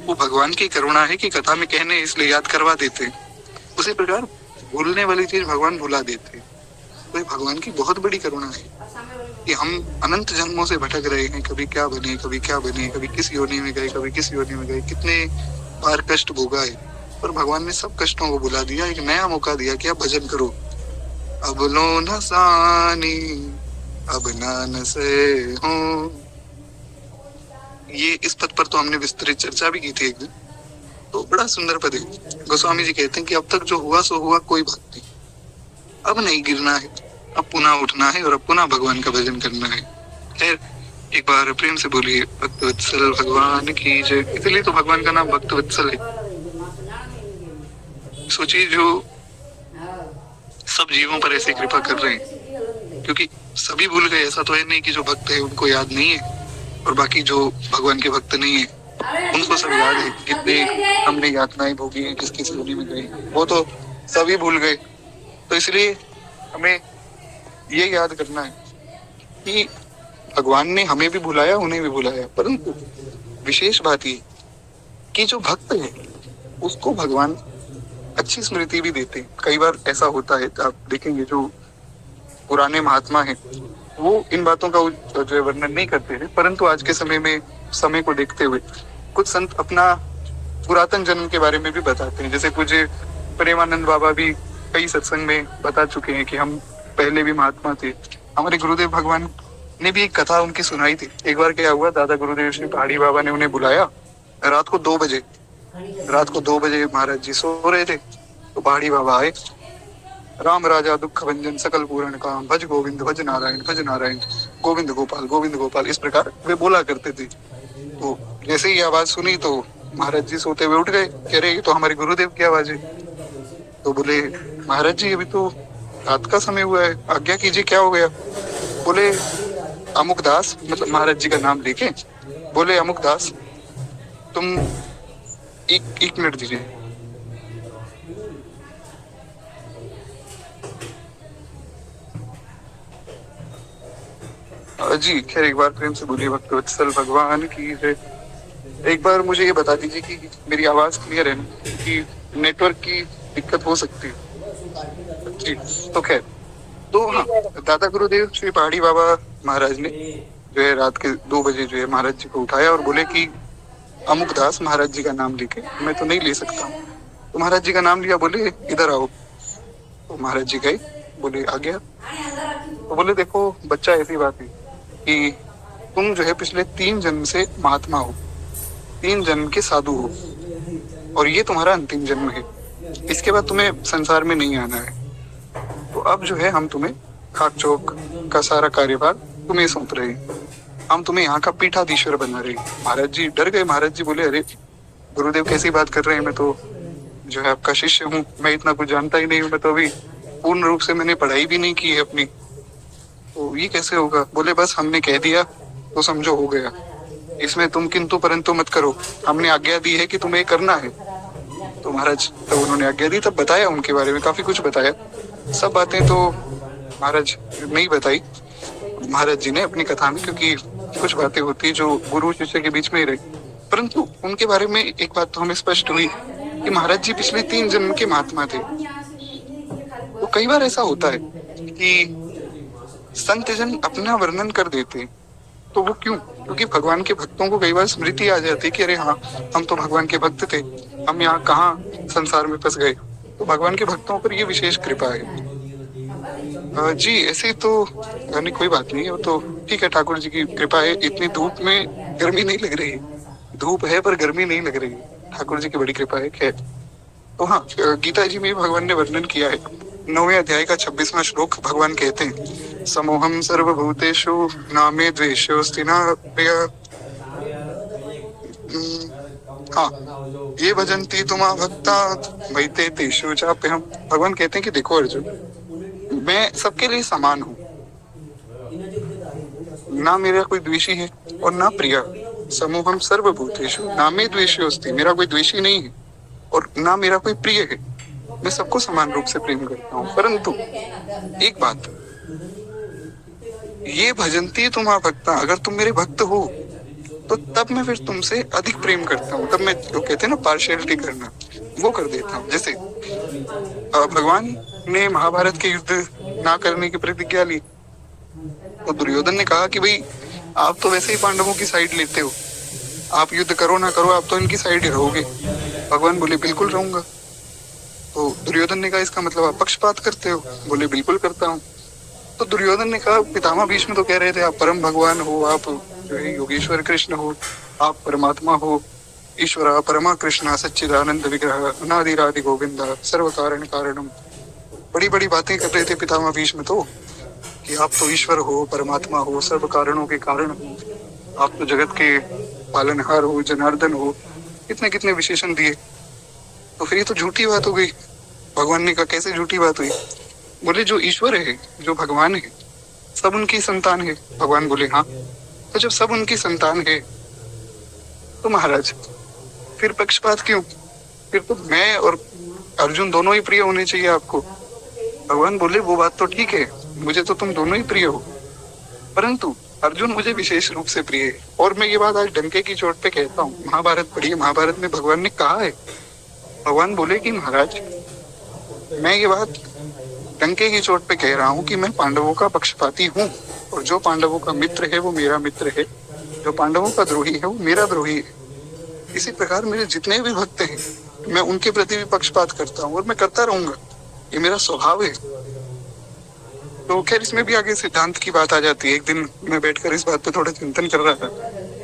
Speaker 1: वो भगवान की करुणा है कि कथा में कहने इसलिए याद करवा देते हैं। उसी प्रकार भूलने वाली चीज भगवान भुला देते हैं, तो ये भगवान की बहुत बड़ी करुणा है कि हम अनंत जन्मों से भटक रहे हैं, कभी क्या बने, कभी क्या बने, कभी किस योनि में गए, कभी किस योनि में गए, कितने बार कष्ट भोगा है, पर भगवान ने सब कष्टों को भुला दिया, एक नया मौका दिया कि आप भजन करो। अब लो न सानी अब न से हूं, ये इस पद पर तो हमने विस्तृत चर्चा भी की थी एक दिन, तो बड़ा सुंदर पद है। गोस्वामी जी कहते हैं कि अब तक जो हुआ सो हुआ, कोई बात नहीं, अब नहीं गिरना है, अब पुनः उठना है और अब पुनः भगवान का भजन करना है। खैर, एक बार प्रेम से बोलिए भक्तवत्सल भगवान की जय। इसलिए तो भगवान का नाम भक्तवत्सल है। सोचिए, जो सब जीवों पर ऐसी कृपा कर रहे हैं, क्योंकि सभी भूल गए, ऐसा तो है नहीं कि जो भक्त है उनको याद नहीं है और बाकी जो भगवान के भक्त नहीं है उनको सब याद है, कितने हमने यातनाएं भोगी हैं, किस किस योनि में गए, वो तो सभी भूल गए। तो इसलिए हमें ये याद करना है कि भगवान ने हमें भी बुलाया, उन्हें भी बुलाया, परंतु विशेष बात ये कि जो भक्त है उसको भगवान अच्छी स्मृति भी देते हैं। कई बार ऐसा होता है, आप देखेंगे जो पुराने महात्मा हैं वो इन बातों का जो है वर्णन नहीं करते हैं, परंतु आज के समय में समय को देखते हुए कुछ संत अपना पुरातन जन्म के बारे में भी बताते हैं। जैसे कुछ प्रेमानंद बाबा भी कई सत्संग में बता चुके हैं कि हम पहले भी महात्मा थे। हमारे गुरुदेव भगवान ने भी एक कथा उनकी सुनाई थी। एक बार क्या हुआ, दादा गुरुदेव श्री पहाड़ी बाबा ने उन्हें बुलाया रात को 2 बजे। महाराज जी सो रहे थे, तो पहाड़ी बाबा आए। राम राजा दुख भंजन सकल पूर्ण काम, भज गोविंद भज नारायण गोविंद गोपाल, इस प्रकार वे बोला करते थे। तो जैसे ही आवाज सुनी तो महाराज जी सोते हुए उठ गए, कह रहे तो हमारे गुरुदेव की आवाज है। तो बोले, महाराज जी अभी तो रात का समय हुआ है, आज्ञा कीजिए, क्या हो गया? बोले, अमुक दास, मतलब महाराज जी का नाम लेके बोले, अमुक दास तुम एक मिनट दीजिए। जी खैर, एक बार प्रेम से बोलिए भक्तवत्सल भगवान की जय। एक बार मुझे ये बता दीजिए कि मेरी आवाज क्लियर है ना, कि नेटवर्क की दिक्कत हो सकती है जी। तो खैर, तो हाँ, दादा गुरुदेव श्री पहाड़ी बाबा महाराज ने जो है रात के 2 बजे जो है महाराज जी को उठाया और बोले कि अमुक दास, महाराज जी का नाम लेके, मैं तो नहीं ले सकता हूँ। तो महाराज जी का नाम लिया, बोले इधर आओ। तो महाराज जी गए, बोले आ गया। तो बोले, देखो बच्चा, ऐसी बात है कि तुम जो है पिछले 3 जन्म से महात्मा हो, 3 जन्म के साधु हो, और ये तुम्हारा अंतिम जन्म है। इसके बाद तुम्हें संसार में नहीं आना है। तो अब जो है हम तुम्हें खाक चौक का सारा कार्यभार तुम्हें सौंप रहे हैं, हम तुम्हें यहाँ का पीठाधीश्वर बना रहे हैं। महाराज जी डर गए। महाराज जी बोले, अरे गुरुदेव कैसी बात कर रहे हैं, मैं तो जो है आपका शिष्य हूँ, मैं इतना कुछ जानता ही नहीं हूँ, मैं तो अभी पूर्ण रूप से मैंने पढ़ाई भी नहीं की है अपनी, तो ये कैसे होगा। बोले बस हमने कह दिया तो समझो हो गया, इसमें तुम किंतु परंतु मत करो, हमने आज्ञा दी है कि तुम्हें करना है। तो महाराज तब उन्होंने आज्ञा दी, तब बताया उनके बारे में काफी कुछ बताया। सब बातें तो महाराज नहीं बताई महाराज जी ने अपनी कथा में, क्योंकि कुछ बातें होती है जो गुरु शिष्य के बीच में ही रही। परंतु उनके बारे में एक बात तो हमें स्पष्ट हुई कि महाराज जी पिछले 3 जन्म के महात्मा थे। तो कई बार ऐसा होता है कि संत जन अपना वर्णन कर देते हैं, तो वो क्यों? क्योंकि भगवान के भक्तों को कई बार स्मृति आ जाती है कि अरे हाँ, हम तो भगवान के भक्त थे, हम यहाँ कहाँ संसार में फंस गए। तो भगवान के भक्तों पर ये विशेष कृपा है। जी ऐसे तो यानी कोई बात नहीं है, वो तो ठीक है, ठाकुर जी की कृपा है। इतनी धूप में गर्मी नहीं लग रही, धूप है पर गर्मी नहीं लग रही, ठाकुर जी की बड़ी कृपा है। खैर, तो हाँ, गीता जी में भगवान ने वर्णन किया है। 9वें अध्याय का 26वां श्लोक भगवान कहते हैं, समोहम सर्वभूतेषु नामे द्वेषोऽस्ति न प्रिय। हाँ, ये भजन्ति तुमा भक्ता मयिते तेषु चाप्यहम्। भगवान कहते हैं कि देखो अर्जुन, मैं सबके लिए समान हूँ, ना मेरा कोई द्वेषी है और ना प्रिय। समूहम सर्वभूतेषु नामे द्वेषोऽस्ति, मेरा कोई द्वेषी नहीं है और ना मेरा कोई प्रिय है, मैं सबको समान रूप से प्रेम करता हूँ। परंतु एक बात, ये भजन्ती तुम्हारा भक्ता, अगर तुम मेरे भक्त हो तो तब मैं फिर तुमसे अधिक प्रेम करता हूँ, तब मैं जो कहते हैं ना पार्शियलिटी करना, वो कर देता हूँ। जैसे भगवान ने महाभारत के युद्ध ना करने की प्रतिज्ञा ली, तो दुर्योधन ने कहा कि भाई आप तो वैसे ही पांडवों की साइड लेते हो, आप युद्ध करो ना करो, आप तो इनकी साइड ही रहोगे। भगवान बोले बिल्कुल रहूंगा। तो दुर्योधन ने कहा इसका मतलब आप पक्षपात करते हो। बोले बिल्कुल करता हूँ। तो दुर्योधन ने कहा पितामह भीष्म तो कह रहे थे आप परम भगवान हो, आप जो है योगेश्वर कृष्ण हो, आप परमात्मा हो, ईश्वर परमा कृष्ण सच्चिदानंद विग्रह अनादिरादि गोविंद सर्व कारण कारणम। बड़ी बड़ी बातें कर रहे थे पितामह भीष्म तो, कि आप तो ईश्वर हो, परमात्मा हो, सर्व कारणों के कारण हो, आप तो जगत के पालनहार हो, जनार्दन हो, कितने कितने विशेषण दिए। तो फिर ये तो झूठी बात हो गई। भगवान ने कहा कैसे झूठी बात हुई? बोले जो ईश्वर है, जो भगवान है, सब उनकी संतान है। भगवान बोले हाँ, तो जब सब उनकी संतान है तो महाराज फिर पक्षपात क्यों? फिर तो मैं और अर्जुन दोनों ही प्रिय होने चाहिए आपको। भगवान बोले वो बात तो ठीक है, मुझे तो तुम दोनों ही प्रिय हो, परंतु अर्जुन मुझे विशेष रूप से प्रिय है। और मैं ये बात आज डंके की चोट पे कहता हूँ, महाभारत पढ़िए, महाभारत में भगवान ने कहा है, भगवान बोले कि महाराज मैं ये बात डंके की चोट पे कह रहा हूँ कि मैं पांडवों का पक्षपाती हूँ, और जो पांडवों का मित्र है वो मेरा मित्र है, जो पांडवों का द्रोही है वो मेरा द्रोही है। इसी प्रकार मेरे जितने भी भक्त हैं मैं उनके प्रति भी पक्षपात करता हूँ और मैं करता रहूंगा, ये मेरा स्वभाव है। तो खैर इसमें भी आगे सिद्धांत की बात आ जाती है। एक दिन मैं बैठकर इस बात पे थोड़ा चिंतन कर रहा था,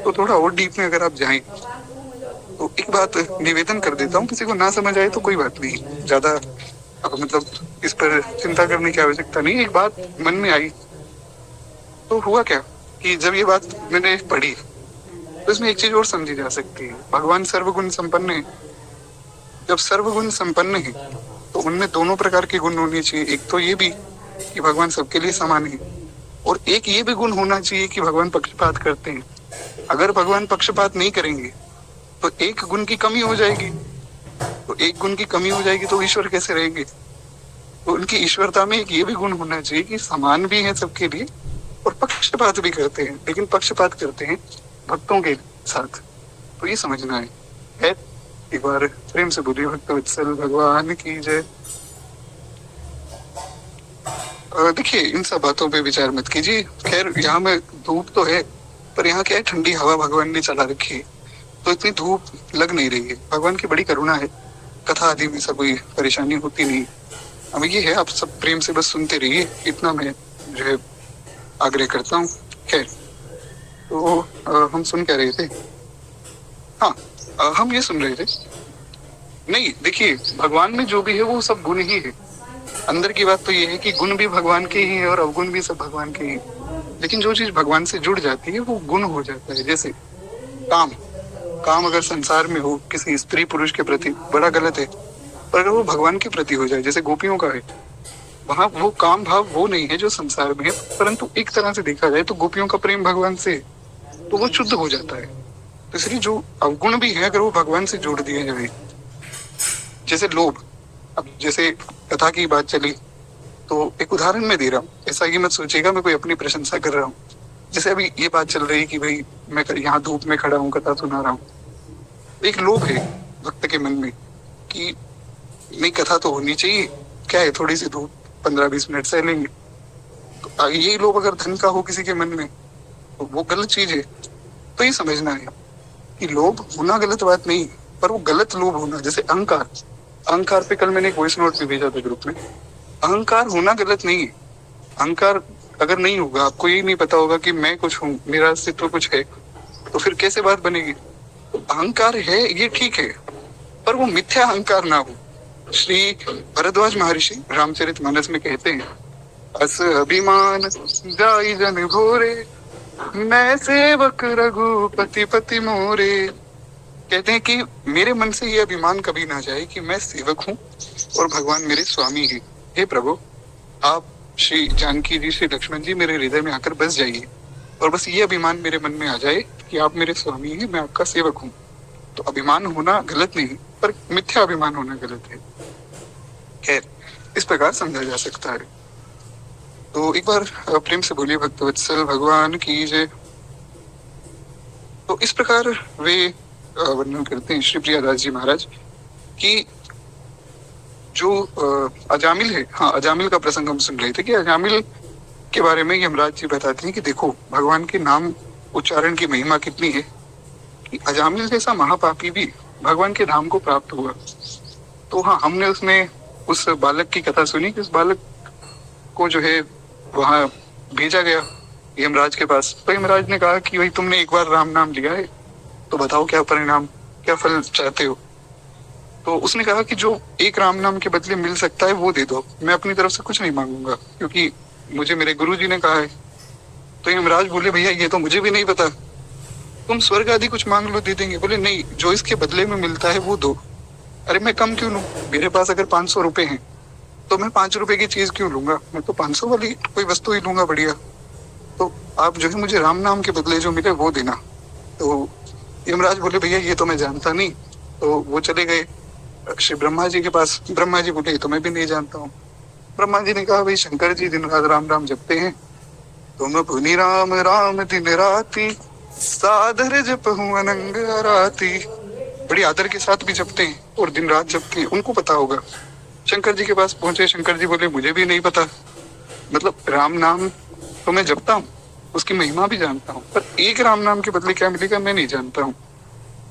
Speaker 1: तो थोड़ा और डीप में अगर आप जाएं तो एक बात निवेदन कर देता हूँ, किसी को ना समझ आए तो कोई बात नहीं, ज्यादा मतलब इस पर चिंता करने की आवश्यकता नहीं। एक बात मन में आई, तो हुआ क्या कि जब ये बात मैंने पढ़ी तो इसमें एक चीज और समझी जा सकती है। भगवान सर्वगुण संपन्न है, जब सर्वगुण संपन्न है तो उनमें दोनों प्रकार के गुण होने चाहिए। एक तो ये भी कि भगवान सबके लिए समान है, और एक ये भी गुण होना चाहिए कि भगवान पक्षपात करते हैं। अगर भगवान पक्षपात नहीं करेंगे तो एक गुण की कमी हो जाएगी, तो एक गुण की कमी हो जाएगी तो ईश्वर कैसे रहेंगे? तो उनकी ईश्वरता में एक ये भी गुण होना चाहिए कि समान भी है सबके लिए और पक्षपात भी करते हैं, लेकिन पक्षपात करते हैं भक्तों के साथ। तो ये समझना है। एक बार प्रेम से बोलिए भक्त वत्सल भगवान की जय। देखिए इन सब बातों पे विचार मत कीजिए। खैर यहाँ में धूप तो है, पर यहाँ क्या है, ठंडी हवा भगवान ने चला रखी है, तो इतनी धूप लग नहीं रही है। भगवान की बड़ी करुणा है, कथा आदि में सब कोई परेशानी होती नहीं। अब ये है, आप सब प्रेम से बस सुनते रहिए, इतना मैं जो है आग्रह करता हूँ। खैर तो हम सुन क्या रहे थे? हाँ, हम ये सुन रहे थे, नहीं देखिए भगवान में जो भी है वो सब गुण ही है। अंदर की बात तो ये है कि गुण भी भगवान के ही है और अवगुण भी सब भगवान के ही, लेकिन जो चीज भगवान से जुड़ जाती है वो गुण हो जाता है। जैसे काम, काम अगर संसार में हो किसी स्त्री पुरुष के प्रति बड़ा गलत है, पर अगर वो भगवान के प्रति हो जाए जैसे गोपियों का है, वहां वो काम भाव वो नहीं है जो संसार में है, परंतु एक तरह से देखा जाए तो गोपियों का प्रेम भगवान से है, तो वो शुद्ध हो जाता है। तो इसलिए जो अवगुण भी है अगर वो भगवान से जोड़ दिए जाए, जैसे लोभ, अब जैसे कथा की बात चली तो एक उदाहरण मैं दे रहा हूँ, ऐसा ये मत सोचिएगा मैं कोई अपनी प्रशंसा कर रहा हूँ। जैसे अभी ये बात चल रही कि भाई मैं यहाँ धूप में खड़ा हूँ कथा सुना रहा हूँ, एक लोभ है भक्त के मन में कि नहीं कथा तो होनी चाहिए, क्या है थोड़ी सी धूप 15-20 मिनट सह लेंगे। तो यही लोभ अगर धन का हो किसी के मन में तो वो गलत चीज है। तो ये समझना है कि लोभ होना गलत बात नहीं, पर वो गलत लोभ होना, जैसे अहंकार, अहंकार पे कल मैंने एक वॉइस नोट भी भेजा था ग्रुप में। अहंकार होना गलत नहीं है। अहंकार अगर नहीं होगा, आपको ये नहीं पता होगा कि मैं कुछ हूँ, मेरा अस्तित्व कुछ है, तो फिर कैसे बात बनेगी। तो अहंकार है ये ठीक है, पर वो मिथ्या अहंकार ना हो। श्री भरद्वाज महर्षि रामचरितमानस में कहते हैं, अस अभिमान जाई जन भोरे, मैं सेवक रघुपति पति मोरे। कहते हैं कि मेरे मन से ये अभिमान कभी ना जाए कि मैं सेवक हूँ और भगवान मेरे स्वामी है। हे प्रभु, आप श्री जानकी जी, श्री लक्ष्मण जी मेरे हृदय में आकर बस जाइए और बस ये अभिमान मेरे मन में आ जाए कि आप मेरे स्वामी हैं, मैं आपका सेवक हूँ। तो अभिमान होना गलत नहीं, पर मिथ्या अभिमान होना गलत है। खैर, इस प्रकार समझा जा सकता है। तो एक बार प्रेम से बोलिए भक्तवत्सल भगवान की जय। तो इस प्रकार वे वर्णन करते हैं श्री प्रियादास जी महाराज कि जो अजामिल है, हाँ अजामिल का प्रसंग हम सुन रहे थे कि अजामिल के बारे में यमराज जी बताते हैं कि देखो भगवान के नाम उच्चारण की महिमा कितनी है कि अजामिल जैसा महापापी भी भगवान के धाम को प्राप्त हुआ। तो हाँ, हमने उसमें उस बालक की कथा सुनी कि उस बालक को जो है वहां भेजा गया यमराज के पास। तो यमराज ने कहा कि भाई तुमने एक बार राम नाम लिया है तो बताओ क्या परिणाम, क्या फल चाहते हो। तो उसने कहा कि जो एक राम नाम के बदले मिल सकता है वो दे दो, मैं अपनी तरफ से कुछ नहीं मांगूंगा क्योंकि मुझे मेरे गुरु जी ने कहा है। तो यमराज बोले भैया ये तो मुझे भी नहीं पता, तुम स्वर्ग आदि कुछ मांग लो दे देंगे। बोले नहीं, जो इसके बदले में मिलता है वो दो। अरे मैं कम क्यों लूं, मेरे पास अगर 500 रुपए हैं तो मैं 5 रुपए की चीज क्यों लूंगा, मैं तो 500 वाली कोई वस्तु ही लूंगा बढ़िया। तो आप जो है मुझे राम नाम के बदले जो मिले वो देना। तो यमराज बोले भैया ये तो मैं जानता नहीं। तो वो चले गए श्री ब्रह्मा जी के पास। ब्रह्मा जी बोले तो मैं भी नहीं जानता हूँ। ब्रह्मा जी ने कहा भाई शंकर जी दिन रात राम राम जपते हैं, तुम भुनि राम राम दिन राती, सादर जप हूँ अनंग आराती। बड़ी आदर के साथ भी जपते हैं और दिन रात जपते हैं, उनको पता होगा। शंकर जी के पास पहुंचे, शंकर जी बोले मुझे भी नहीं पता, मतलब राम नाम तो मैं जपता हूँ, उसकी महिमा भी जानता हूँ, पर एक राम नाम के बदले क्या मिलेगा मैं नहीं जानता हूँ।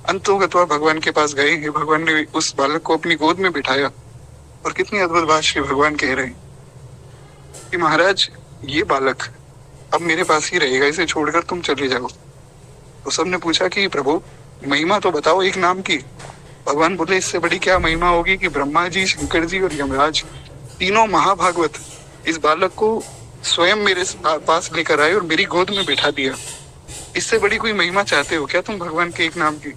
Speaker 1: अंतोगत्वा भगवान के पास गए हैं, भगवान ने उस बालक को अपनी गोद में बिठाया और कितनी अद्भुत बात श्री भगवान कह रहे हैं कि महाराज ये बालक अब मेरे पास ही रहेगा, इसे छोड़कर तुम चले जाओ। तो सबने पूछा कि प्रभु महिमा तो बताओ एक नाम की। भगवान बोले इससे बड़ी क्या महिमा होगी कि ब्रह्मा जी, शंकर जी और यमराज तीनों महाभागवत इस बालक को स्वयं मेरे पास लेकर आए और मेरी गोद में बिठा दिया। इससे बड़ी कोई महिमा चाहते हो क्या तुम भगवान के एक नाम की।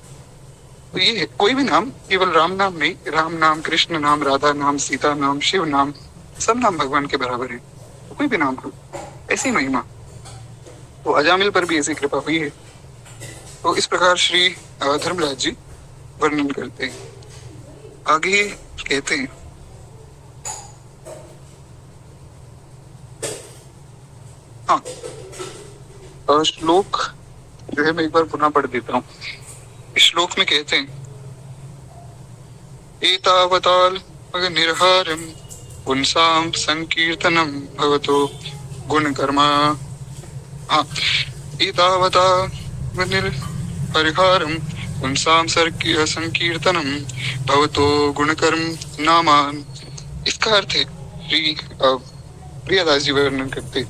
Speaker 1: तो ये है, कोई भी नाम, केवल राम नाम नहीं, राम नाम, कृष्ण नाम, राधा नाम, सीता नाम, शिव नाम, सब नाम भगवान के बराबर है। तो कोई भी नाम हो, ऐसी महिमा। तो अजामिल पर भी ऐसी कृपा हुई है। तो इस प्रकार श्री धर्मराज जी वर्णन करते हैं। आगे कहते हैं, हाँ श्लोक जो है मैं एक बार पुनः पढ़ देता हूँ। इस श्लोक में कहते हैं, एतावताल निर्हारम पुंसाम संकीर्तनम भवतो गुण कर्मा। हाँ, एतावता निर्हरिहारम पुंसाम संकीर्तनम भवतो गुणकर्म नामान। इसका अर्थ है श्री प्रियादास जी वर्णन करते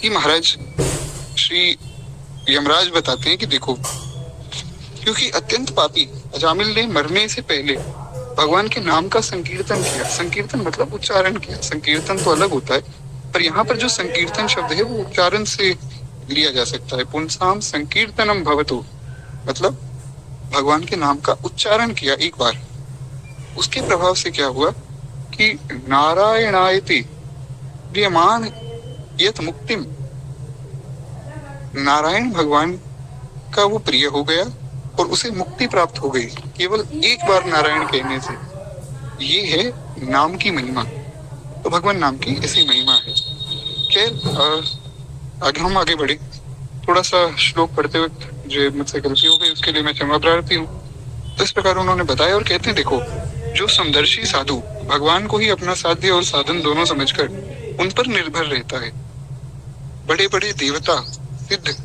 Speaker 1: कि महाराज श्री यमराज बताते हैं कि देखो, क्योंकि अत्यंत पापी अजामिल ने मरने से पहले भगवान के नाम का संकीर्तन किया। संकीर्तन मतलब उच्चारण किया, संकीर्तन तो अलग होता है, पर यहाँ पर जो संकीर्तन शब्द है वो उच्चारण से लिया जा सकता है। पुंसाम संकीर्तनम भवतु, मतलब भगवान के नाम का उच्चारण किया एक बार, उसके प्रभाव से क्या हुआ कि नारायणायति प्रियमान यत मुक्तिम, नारायण भगवान का वो प्रिय हो गया और उसे मुक्ति प्राप्त हो गई केवल एक बार नारायण कहने से। ये है नाम की महिमा। तो भगवान नाम की ऐसी महिमा है। खैर आगे हम आगे बढ़े। थोड़ा सा श्लोक पढ़ते हुए जो मुझसे गलती हो गई उसके लिए मैं क्षमा प्रार्थी हूँ। तो इस प्रकार उन्होंने बताया और कहते हैं, देखो जो समदर्शी साधु भगवान को ही अपना साध्य और साधन दोनों समझकर उन पर निर्भर रहता है, बड़े बड़े देवता सिद्ध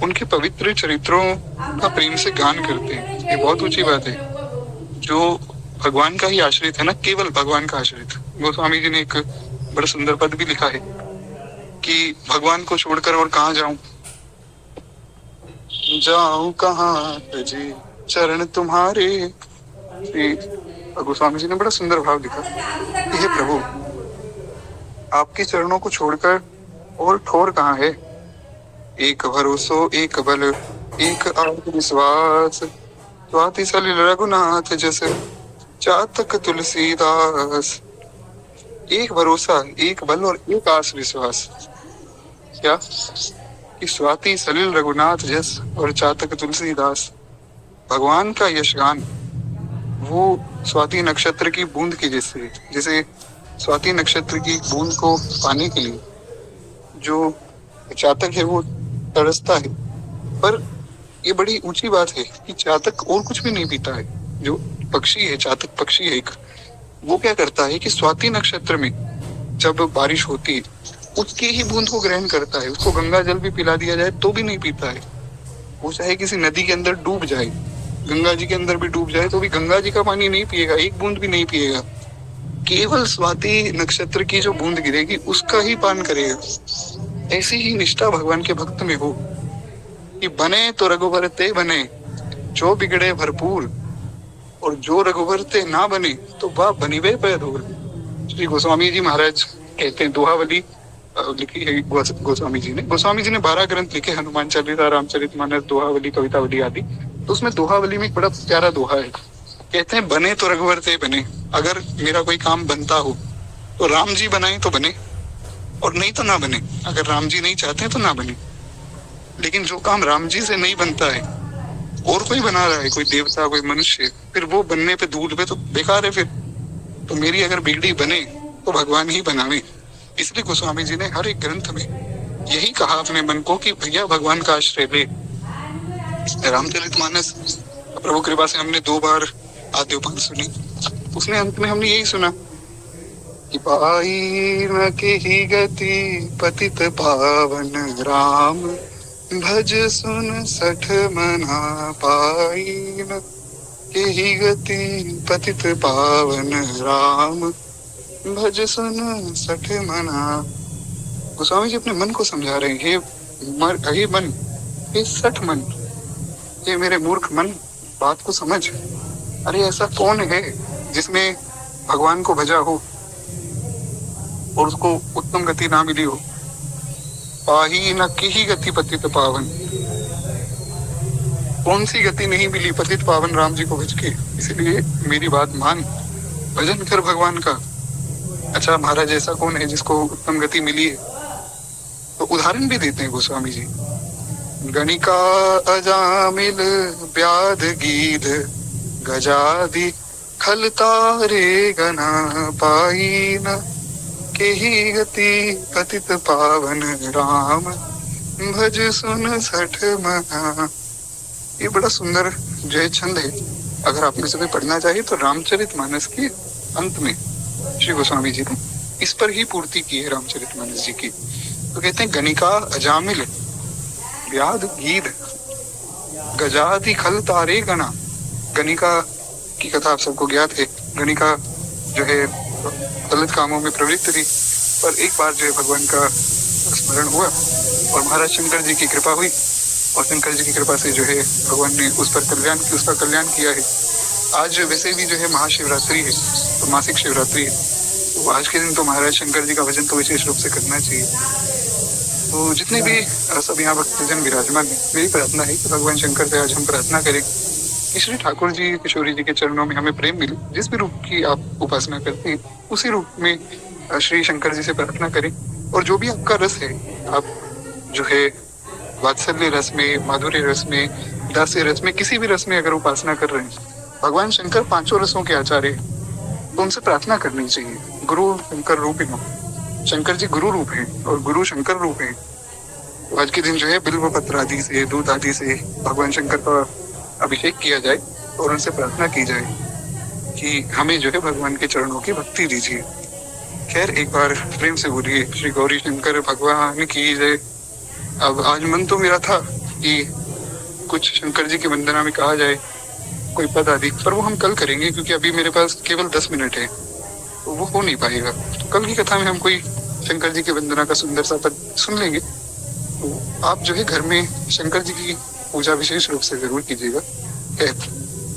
Speaker 1: उनके पवित्र चरित्रों का प्रेम से गान करते हैं। ये बहुत ऊंची बात है। जो भगवान का ही आश्रित है ना, केवल भगवान का आश्रित। गोस्वामी जी ने एक बड़ा सुंदर पद भी लिखा है कि भगवान को छोड़कर और कहाँ जाऊं, जाऊं कहाँ तजी चरण तुम्हारे। गोस्वामी जी ने बड़ा सुंदर भाव लिखा, हे प्रभु आपके चरणों को छोड़कर और ठोर कहाँ है। एक भरोसो एक बल एक आत्मविश्वास, स्वाति सलिल रघुनाथ जैसे चातक तुलसीदास। एक भरोसा एक बल और एक आस विश्वास, क्या कि स्वाति सलिल रघुनाथ जस और चातक तुलसीदास। भगवान का यशगान वो स्वाति नक्षत्र की बूंद की जैसे, जैसे स्वाति नक्षत्र की बूंद को पाने के लिए जो चातक है वो तरसता है, पर ये बड़ी ऊंची बात है कि चातक और कुछ भी नहीं पीता है। जो पक्षी है, चातक पक्षी है एक, वो क्या करता है कि स्वाति नक्षत्र में जब बारिश होती है उसकी ही बूंद को ग्रहण करता है। उसको गंगा जल भी पिला दिया जाए तो भी नहीं पीता है। वो चाहे किसी नदी के अंदर डूब जाए, गंगा जी के अंदर भी डूब जाए तो भी गंगा जी का पानी नहीं पिएगा, एक बूंद भी नहीं पिएगा। केवल स्वाति नक्षत्र की जो बूंद गिरेगी उसका ही पान करेगा। ऐसी ही निष्ठा भगवान के भक्त में हो कि बने तो रघुवर ते बने, जो बिगड़े भरपूर, और जो रघुवर ते ना बने तो वह बनिवे पैदूर। श्री गोस्वामी जी महाराज कहते हैं, दोहावली लिखी है गोस्वामी जी ने। गोस्वामी जी ने 12 ग्रंथ लिखे, हनुमान चालीसा, रामचरितमानस, दोहावली, कवितावली आदि। तो उसमें दोहावली में एक बड़ा प्यारा दोहा है। कहते हैं, बने तो रघुवर ते बने, अगर मेरा कोई काम बनता हो तो राम जी बनाए तो बने और नहीं तो ना बने। अगर राम जी नहीं चाहते तो ना बने। लेकिन जो काम राम जी से नहीं बनता है और कोई बना रहा है, कोई देवता कोई मनुष्य, फिर वो बनने पे दूर पे तो बेकार है। फिर तो मेरी अगर बिगड़ी बने तो भगवान ही बनावे। इसलिए गोस्वामी जी ने हर एक ग्रंथ में यही कहा अपने मन को कि भैया भगवान का आश्रय ले। रामचरितमानस प्रभु कृपा से हमने 2 बार आद्योपांत सुनी। उसने अंत में हमने यही सुना कि पाई न के ही गति पतित पावन राम, भज सुन सठ मना। पाई न के ही गति पतित पावन राम, भज सुन सठ मना। गोस्वामी जी अपने मन को समझा रहे हैं, हे मन, हे सठ मन, ये मेरे मूर्ख मन, बात को समझ। अरे ऐसा कौन है जिसने भगवान को भजा हो और उसको उत्तम गति ना मिली हो। पाही न की ही गति पतित पावन, कौन सी गति नहीं मिली पतित पावन राम जी को भज के। इसलिए मेरी बात मान, भजन कर भगवान का। अच्छा महाराज, ऐसा कौन है जिसको उत्तम गति मिली है? तो उदाहरण भी देते हैं गोस्वामी जी। गणिका अजामिल व्याध गीध, गजादि खलतारे गना। पाई न के ही गति पतित पावन राम, भज सुन सठ मना। ये बड़ा सुंदर जो है छंद है। अगर आप में से कोई पढ़ना चाहिए तो रामचरितमानस के अंत में श्री गोस्वामी जी ने इस पर ही पूर्ति की है रामचरितमानस जी की। तो कहते हैं, गणिका अजामिल व्याध गीध, गजादि खल तारे गणा। गणिका की कथा आप सबको ज्ञात है। गणिका जो है गलत कामों में प्रवृत्त थी, पर एक बार जो है भगवान का स्मरण हुआ और महाराज शंकर जी की कृपा हुई और शंकर जी की कृपा से जो है भगवान ने उस पर उसका कल्याण किया है। आज वैसे भी जो है महाशिवरात्रि है, तो मासिक शिवरात्रि है, तो आज के दिन तो महाराज शंकर जी का भजन तो विशेष रूप से करना चाहिए। तो जितने भी सब यहाँ भक्तजन विराजमान है, मेरी प्रार्थना है कि भगवान शंकर से आज हम प्रार्थना करें कि श्री ठाकुर जी किशोरी जी के चरणों में हमें प्रेम मिले। जिस भी रूप की आप उपासना करते हैं उसी रूप में श्री शंकर जी से प्रार्थना करें। और जो भी आपका रस है, आप जो है वात्सल्य रस में, माधुर्य रस में, दास्य रस में, किसी भी रस में अगर उपासना कर रहे हैं, भगवान शंकर पांचों रसों के आचार्य हैं, तो उनसे प्रार्थना करनी चाहिए। गुरु शंकर रूपिणो, शंकर जी गुरु रूप हैं और गुरु शंकर रूप हैं। तो आज के दिन जो है बिल्व पत्र आदि से, दूध आदि से भगवान शंकर का अभिषेक किया जाए और उनसे प्रार्थना की जाए कि हमें जो है भगवान के चरणों की भक्ति दीजिए। खैर, एक बार प्रेम से बोलिए श्री गौरी शंकर भगवान की जय। अब आज मन तो मेरा था कि कुछ शंकर जी की वंदना में कहा जाए कोई पद आदि, पर वो हम कल करेंगे क्योंकि अभी मेरे पास केवल 10 मिनट है, तो वो हो नहीं पाएगा। तो कल की कथा में हम कोई शंकर जी की वंदना का सुंदर सा पद सुन लेंगे। तो आप जो है घर में शंकर जी की पूजा विशेष रूप से जरूर कीजिएगा।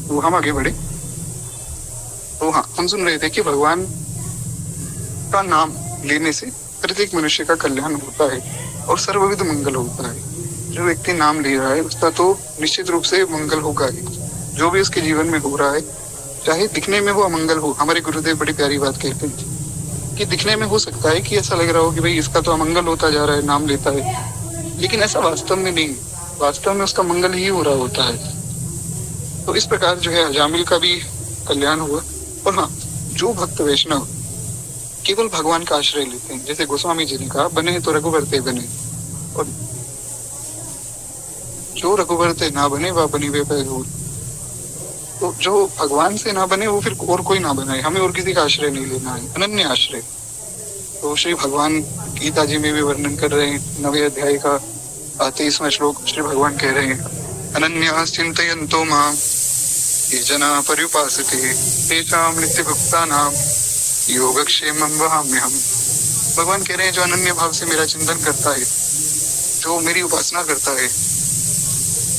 Speaker 1: तो हम आगे बढ़े। तो हाँ, हम सुन रहे थे कि भगवान का नाम लेने से प्रत्येक मनुष्य का कल्याण होता है और सर्वविध मंगल होता है। जो व्यक्ति नाम ले रहा है उसका तो निश्चित रूप से मंगल होगा ही। जो भी उसके जीवन में हो रहा है, चाहे दिखने में वो अमंगल हो। हमारे गुरुदेव बड़ी प्यारी बात कहते हैं कि दिखने में हो सकता है कि ऐसा लग रहा हो कि भाई इसका तो अमंगल होता जा रहा है, नाम लेता है, लेकिन ऐसा वास्तव में नहीं। वास्तव में उसका मंगल ही हो रहा होता है। तो इस प्रकार जो है अजामिल का भी कल्याण हुआ। और हाँ, जो भक्त वैष्णव केवल भगवान का आश्रय लेते हैं, जैसे गोस्वामी जी ने कहा, बने तो रघुवर ते बने, और जो रघुवर ते ना बने वह बनी वे पैगूर। तो जो भगवान से ना बने वो फिर और कोई ना बनाए। हमें और किसी का आश्रय नहीं लेना है, अनन्य आश्रय। तो श्री भगवान गीता जी में भी वर्णन कर रहे हैं, 9वें अध्याय का 23वां श्लोक। श्री भगवान कह रहे हैं, अनन्या चिंतयन्तो मां ये जना पर्युपासते तेषां नित्यभुक्तानां योगक्षेमं वहाम्यहम्। भगवान कह रहे हैं, जो अनन्य भाव से मेरा चिंतन करता है, जो मेरी उपासना करता है,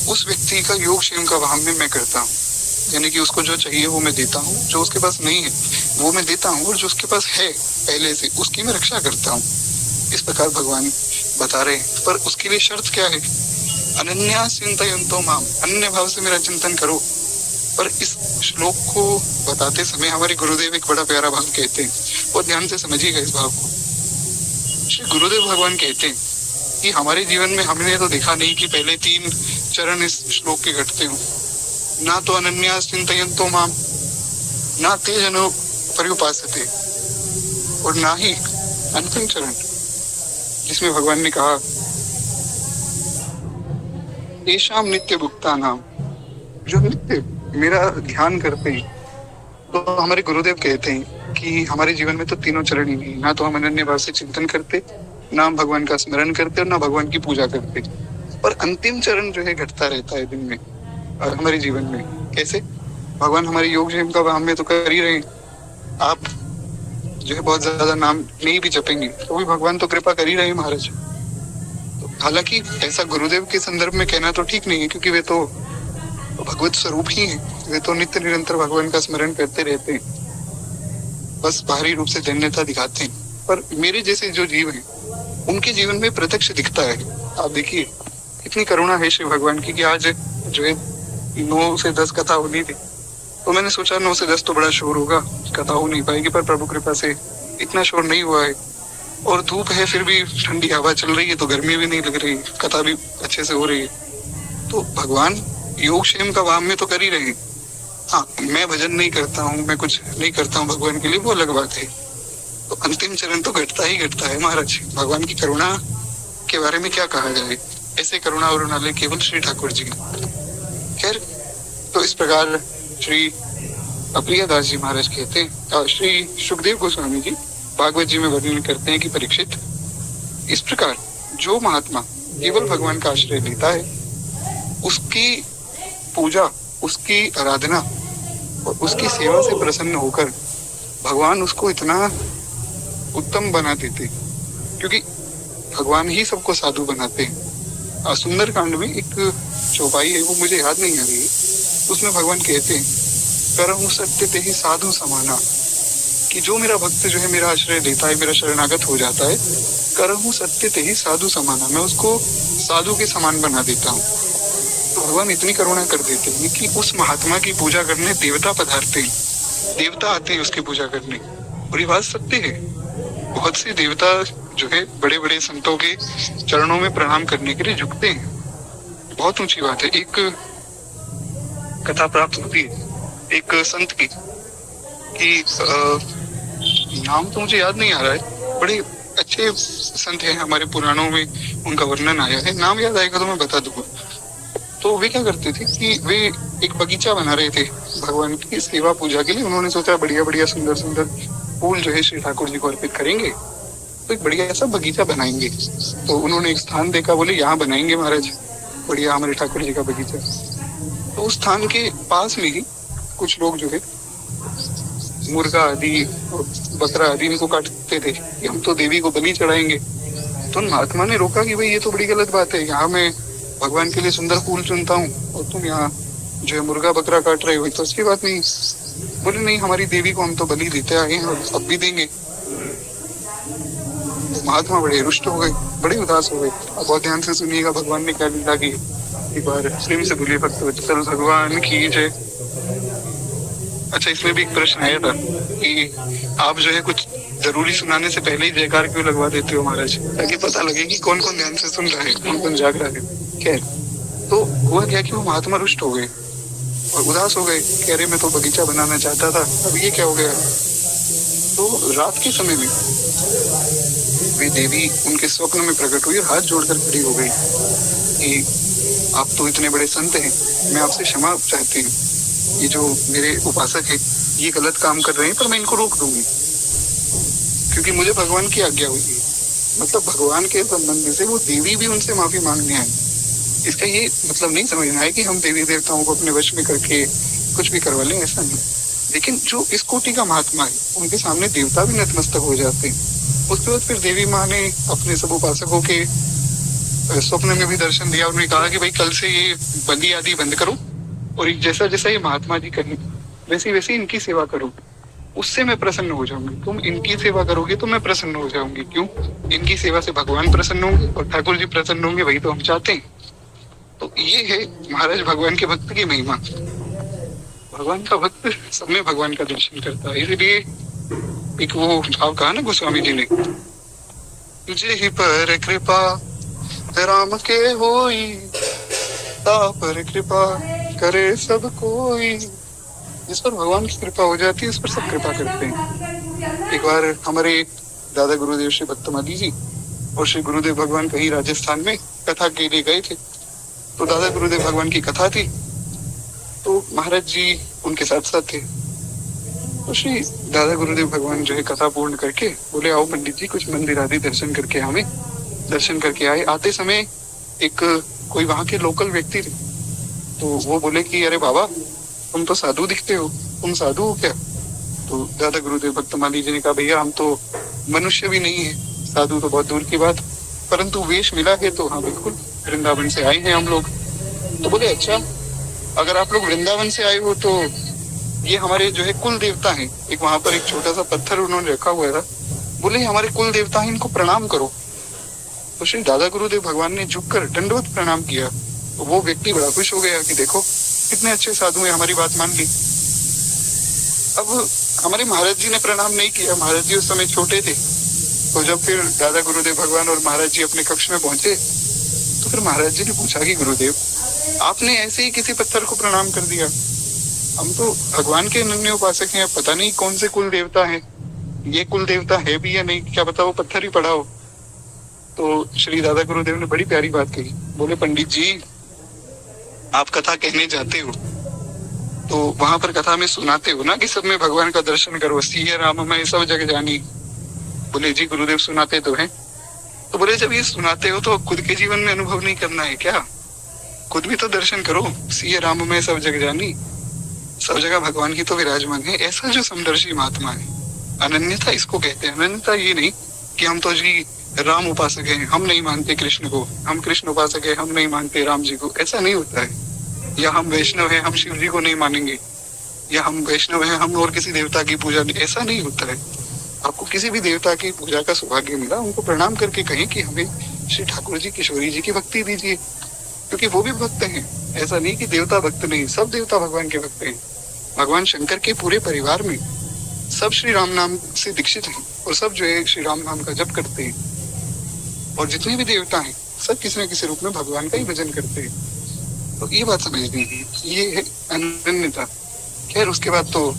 Speaker 1: उस व्यक्ति का योगक्षेम का वहाम्य मैं करता हूँ। यानी कि उसको जो चाहिए वो मैं देता हूँ, जो उसके पास नहीं है वो मैं देता हूँ, और जो उसके पास है पहले से उसकी मैं रक्षा करता हूँ। इस प्रकार भगवान बता रहे हैं। पर उसके लिए शर्त क्या है? अनन्या चिंतयन्तो माम, अन्य भाव से मेरा चिंतन करो। पर इस श्लोक को बताते समय हमारे गुरुदेव एक बड़ा प्यारा भाव कहते हैं, और ध्यान से समझिएगा इस भाव को। श्री गुरुदेव भगवान कहते हैं कि हमारे जीवन में हमने तो देखा नहीं कि पहले 3 चरण इस श्लोक के घटते हो। ना तो अनन्या चिंतयन्तो माम, ना ते जनो पर्युपासते, और ना ही अंतिम चरण जिसमें भगवान ने कहा तेषां नित्य भुक्तानां, जो नित्य मेरा ध्यान करते हैं। तो हमारे गुरुदेव कहते हैं कि हमारे जीवन में तो तीनों चरण ही नहीं, ना तो हम अनन्य भाव से चिंतन करते, ना हम भगवान का स्मरण करते, और ना भगवान की पूजा करते। और अंतिम चरण जो है घटता रहता है दिन में और हमारे जीवन में। कैसे? भगवान हमारे योग क्षेम का हम में तो कर ही रहे हैं। आप जो है बहुत ज्यादा नाम नहीं भी जपेंगे तो भी भगवान तो कृपा कर ही रहे हैं महाराज। तो हालांकि ऐसा गुरुदेव के संदर्भ में कहना तो ठीक नहीं है, क्योंकि वे तो भगवत स्वरूप ही है। वे तो नित्य निरंतर भगवान का स्मरण करते रहते हैं, बस बाहरी रूप से धन्यता दिखाते हैं। पर मेरे जैसे जो जीव हैं उनके जीवन में प्रत्यक्ष दिखता है। आप देखिए कितनी करुणा है श्री भगवान की, कि आज जो है 9 से 10 कथा होनी थी, तो मैंने सोचा 9 से 10 तो बड़ा शोर होगा, कथा हो नहीं पाएगी। पर प्रभु कृपा से इतना शोर नहीं हुआ है, और धूप है फिर भी ठंडी हवा चल रही है, तो गर्मी भी नहीं लग रही, कथा भी अच्छे से हो रही है। तो भगवान योगक्षेम का वाम में तो कर ही रहे हैं। हाँ, मैं भजन नहीं करता हूँ, मैं कुछ नहीं करता हूँ भगवान के लिए, वो अलग बात है। तो अंतिम चरण तो घटता ही घटता है महाराज। भगवान की करुणा के बारे में क्या कहा जाए, ऐसे करुणा और उनाले केवल श्री ठाकुर जी। खैर, तो इस प्रकार श्री अप्रियदास जी महाराज कहते हैं, श्री सुखदेव गोस्वामी जी भागवत जी में वर्णन करते हैं कि परीक्षित, इस प्रकार जो महात्मा केवल भगवान का आश्रय लेता है, उसकी पूजा, उसकी आराधना और उसकी सेवा से प्रसन्न होकर भगवान उसको इतना उत्तम बना देते, क्योंकि भगवान ही सबको साधु बनाते हैं। सुंदर कांड में एक चौपाई है, वो मुझे याद नहीं आ रही है, उसमें भगवान कहते हैं, करहु सत्य ते ही साधु समाना, कि जो मेरा भक्त जो है मेरा आश्रय लेता है, मेरा शरणागत हो जाता है, करहु सत्य ते ही साधु समाना, मैं उसको साधु के समान बना देता हूँ। तो भगवान इतनी करुणा कर देते हैं कि उस महात्मा की पूजा करने देवता पधारते हैं, देवता आते हैं उसकी पूजा करने। और ये बात सत्य है, बहुत से देवता जो है बड़े बड़े संतों के चरणों में प्रणाम करने के लिए झुकते हैं। बहुत ऊंची बात है। एक कथा प्राप्त होती है एक संत की कि नाम तो मुझे याद नहीं आ रहा है, बड़े अच्छे संत हैं, हमारे पुराणों में उनका वर्णन आया है, नाम याद आएगा तो मैं बता दूंगा। तो वे क्या करते थे कि वे एक बगीचा बना रहे थे भगवान की सेवा पूजा के लिए। उन्होंने सोचा बढ़िया बढ़िया सुंदर सुंदर फूल जो है श्री ठाकुर जी को अर्पित करेंगे, तो एक बढ़िया सा बगीचा बनाएंगे। तो उन्होंने एक स्थान देखा, बोले यहाँ बनाएंगे महाराज बढ़िया हमारे ठाकुर जी का बगीचा। तो उस स्थान के पास में ही कुछ लोग जो है मुर्गा आदि और बकरा आदि इनको काटते थे कि हम तो देवी को बलि चढ़ाएंगे। तो महात्मा ने रोका कि भाई ये तो बड़ी गलत बात है, यहाँ मैं भगवान के लिए सुंदर फूल चुनता हूँ और तुम यहाँ जो है मुर्गा बकरा काट रहे हो, तो अच्छी बात नहीं। बोले नहीं, हमारी देवी को हम तो बलि देते आए हैं और अब भी देंगे। महात्मा बड़े रुष्ट हो गए, बड़े उदास हो गए। अब बहुत ध्यान से सुनिएगा भगवान ने क्या लीला की। एक बार प्रेम से बोलिए भक्त वत्सल भगवान की जय। अच्छा, इसमें भी एक प्रश्न आया था कि आप जो है कुछ जरूरी सुनाने से पहले ही जयकार क्यों लगवा देते हो महाराज, ताकि पता लगे कि कौन कौन ध्यान से सुन रहा है, कौन कौन जाग रहा है। खैर, तो हुआ क्या कि वो महात्मा रुष्ट हो गए और उदास हो गए कि अरे मैं तो बगीचा बनाना चाहता था, अब ये क्या हो गया। तो रात के समय में वे देवी उनके स्वप्न में प्रकट हुई और हाथ जोड़कर खड़ी हो गई कि आप तो इतने बड़े संत हैं, मैं आपसे क्षमा चाहती हूँ, ये जो मेरे उपासक है ये गलत काम कर रहे हैं, पर मैं इनको रोक दूंगी क्योंकि मुझे भगवान की आज्ञा हुई है। मतलब भगवान के संबंध से वो देवी भी उनसे माफी मांगने आए। इसका ये मतलब नहीं समझना है कि हम देवी देवताओं को अपने वश में करके कुछ भी करवा लें, ऐसा नहीं। लेकिन जो इस कोटि का महात्मा है उनके सामने देवता भी नतमस्तक हो जाते हैं। उसके बाद फिर देवी माँ ने अपने सब उपासकों के स्वप्न में भी दर्शन दिया। उन्होंने कहा कि भाई कल से ये बंदी आदि बंद करो और जैसा जैसा ये महात्मा जी कहें वैसी वैसी इनकी सेवा करो, उससे मैं प्रसन्न हो जाऊंगी। तुम इनकी सेवा करोगे तो मैं प्रसन्न हो जाऊंगी। क्यों? इनकी सेवा से भगवान प्रसन्न होंगे और ठाकुर जी प्रसन्न होंगे, वही तो हम चाहते हैं। तो ये है महाराज भगवान के भक्त की महिमा। भगवान का भक्त सब में भगवान का दर्शन करता है। इसलिए एक वो भाव कहा ना गोस्वामी जी ने, तुझे ही पर कृपा राम के होई, ता पर कृपा करे सब कोई। जिस पर भगवान की कृपा हो जाती है उस पर सब कृपा करते हैं। एक बार हमारे दादा गुरुदेव श्री भक्तमाली जी और श्री गुरुदेव भगवान कहीं राजस्थान में कथा के लिए गए थे। तो दादा गुरुदेव भगवान की कथा थी, तो महाराज जी उनके साथ साथ थे। तो श्री दादा गुरुदेव भगवान जो है कथा पूर्ण करके बोले आओ पंडित जी कुछ मंदिर आदि दर्शन करके हमें दर्शन करके आए। आते समय एक कोई वहां के लोकल व्यक्ति थे, तो वो बोले कि अरे बाबा तुम तो साधु दिखते हो, तुम साधु हो क्या? तो दादा गुरुदेव भक्तमाली जी ने कहा भैया हम तो मनुष्य भी नहीं है, साधु तो बहुत दूर की बात, परंतु वेश मिला है तो हाँ बिल्कुल वृंदावन से आए हैं हम लोग। तो बोले अच्छा, अगर आप लोग वृंदावन से आए हो तो ये हमारे जो है कुल देवता हैं। एक वहां पर एक छोटा सा पत्थर उन्होंने रखा हुआ था, बोले हमारे कुल देवता हैं, इनको प्रणाम करो। तो श्री दादा गुरुदेव भगवान ने झुककर दंडवत प्रणाम किया। तो वो व्यक्ति बड़ा खुश हो गया कि देखो कितने अच्छे साधु हैं, हमारी बात मान ली। अब हमारे महाराज जी ने प्रणाम नहीं किया, महाराज जी उस समय छोटे थे। तो जब फिर दादा गुरुदेव भगवान और महाराज जी अपने कक्ष में पहुंचे तो फिर महाराज जी ने पूछा कि गुरुदेव आपने ऐसे ही किसी पत्थर को प्रणाम कर दिया, हम तो भगवान के अनन्य उपासक हैं, पता नहीं कौन से कुल देवता हैं, ये कुल देवता है भी या नहीं, क्या पता वो पत्थर ही पड़ा हो। तो श्री दादा गुरुदेव ने बड़ी प्यारी बात कही, बोले पंडित जी आप कथा कहने जाते हो तो वहां पर कथा में सुनाते हो ना कि सब में भगवान का दर्शन करो, सिया राम मैं सब जग जानी। बोले जी गुरुदेव सुनाते तो हैं। तो बोले जब ये सुनाते हो तो खुद के जीवन में अनुभव नहीं करना है क्या? खुद भी तो दर्शन करो, सिया राम मैं सब जग जानी, सब जगह भगवान की तो विराजमान है। ऐसा जो समदर्शी महात्मा है, अनन्यता इसको कहते हैं। अनन्यता ये नहीं कि हम तो जी राम उपासक हैं, हम नहीं मानते कृष्ण को, हम कृष्ण उपासक हैं, हम नहीं मानते राम जी को, ऐसा नहीं होता है। या हम वैष्णव हैं, हम शिव जी को नहीं मानेंगे, या हम वैष्णव हैं, हम और किसी देवता की पूजा नहीं, ऐसा नहीं होता है। आपको किसी भी देवता की पूजा का सौभाग्य मिला, उनको प्रणाम करके कहें कि हमें श्री ठाकुर जी किशोरी जी की भक्ति दीजिए, क्योंकि वो भी भक्त हैं, ऐसा नहीं कि देवता भक्त नहीं, सब देवता भगवान के भक्त हैं। भगवान शंकर के पूरे परिवार में सब श्री राम नाम से दीक्षित हैं और सब जो है श्री राम नाम का जप करते हैं। और जितने भी देवता हैं सब किसी न किसी रूप में भगवान का ही भजन करते हैं। तो ये बात समझनी थी, ये है अनन्यता। खैर उसके बाद तो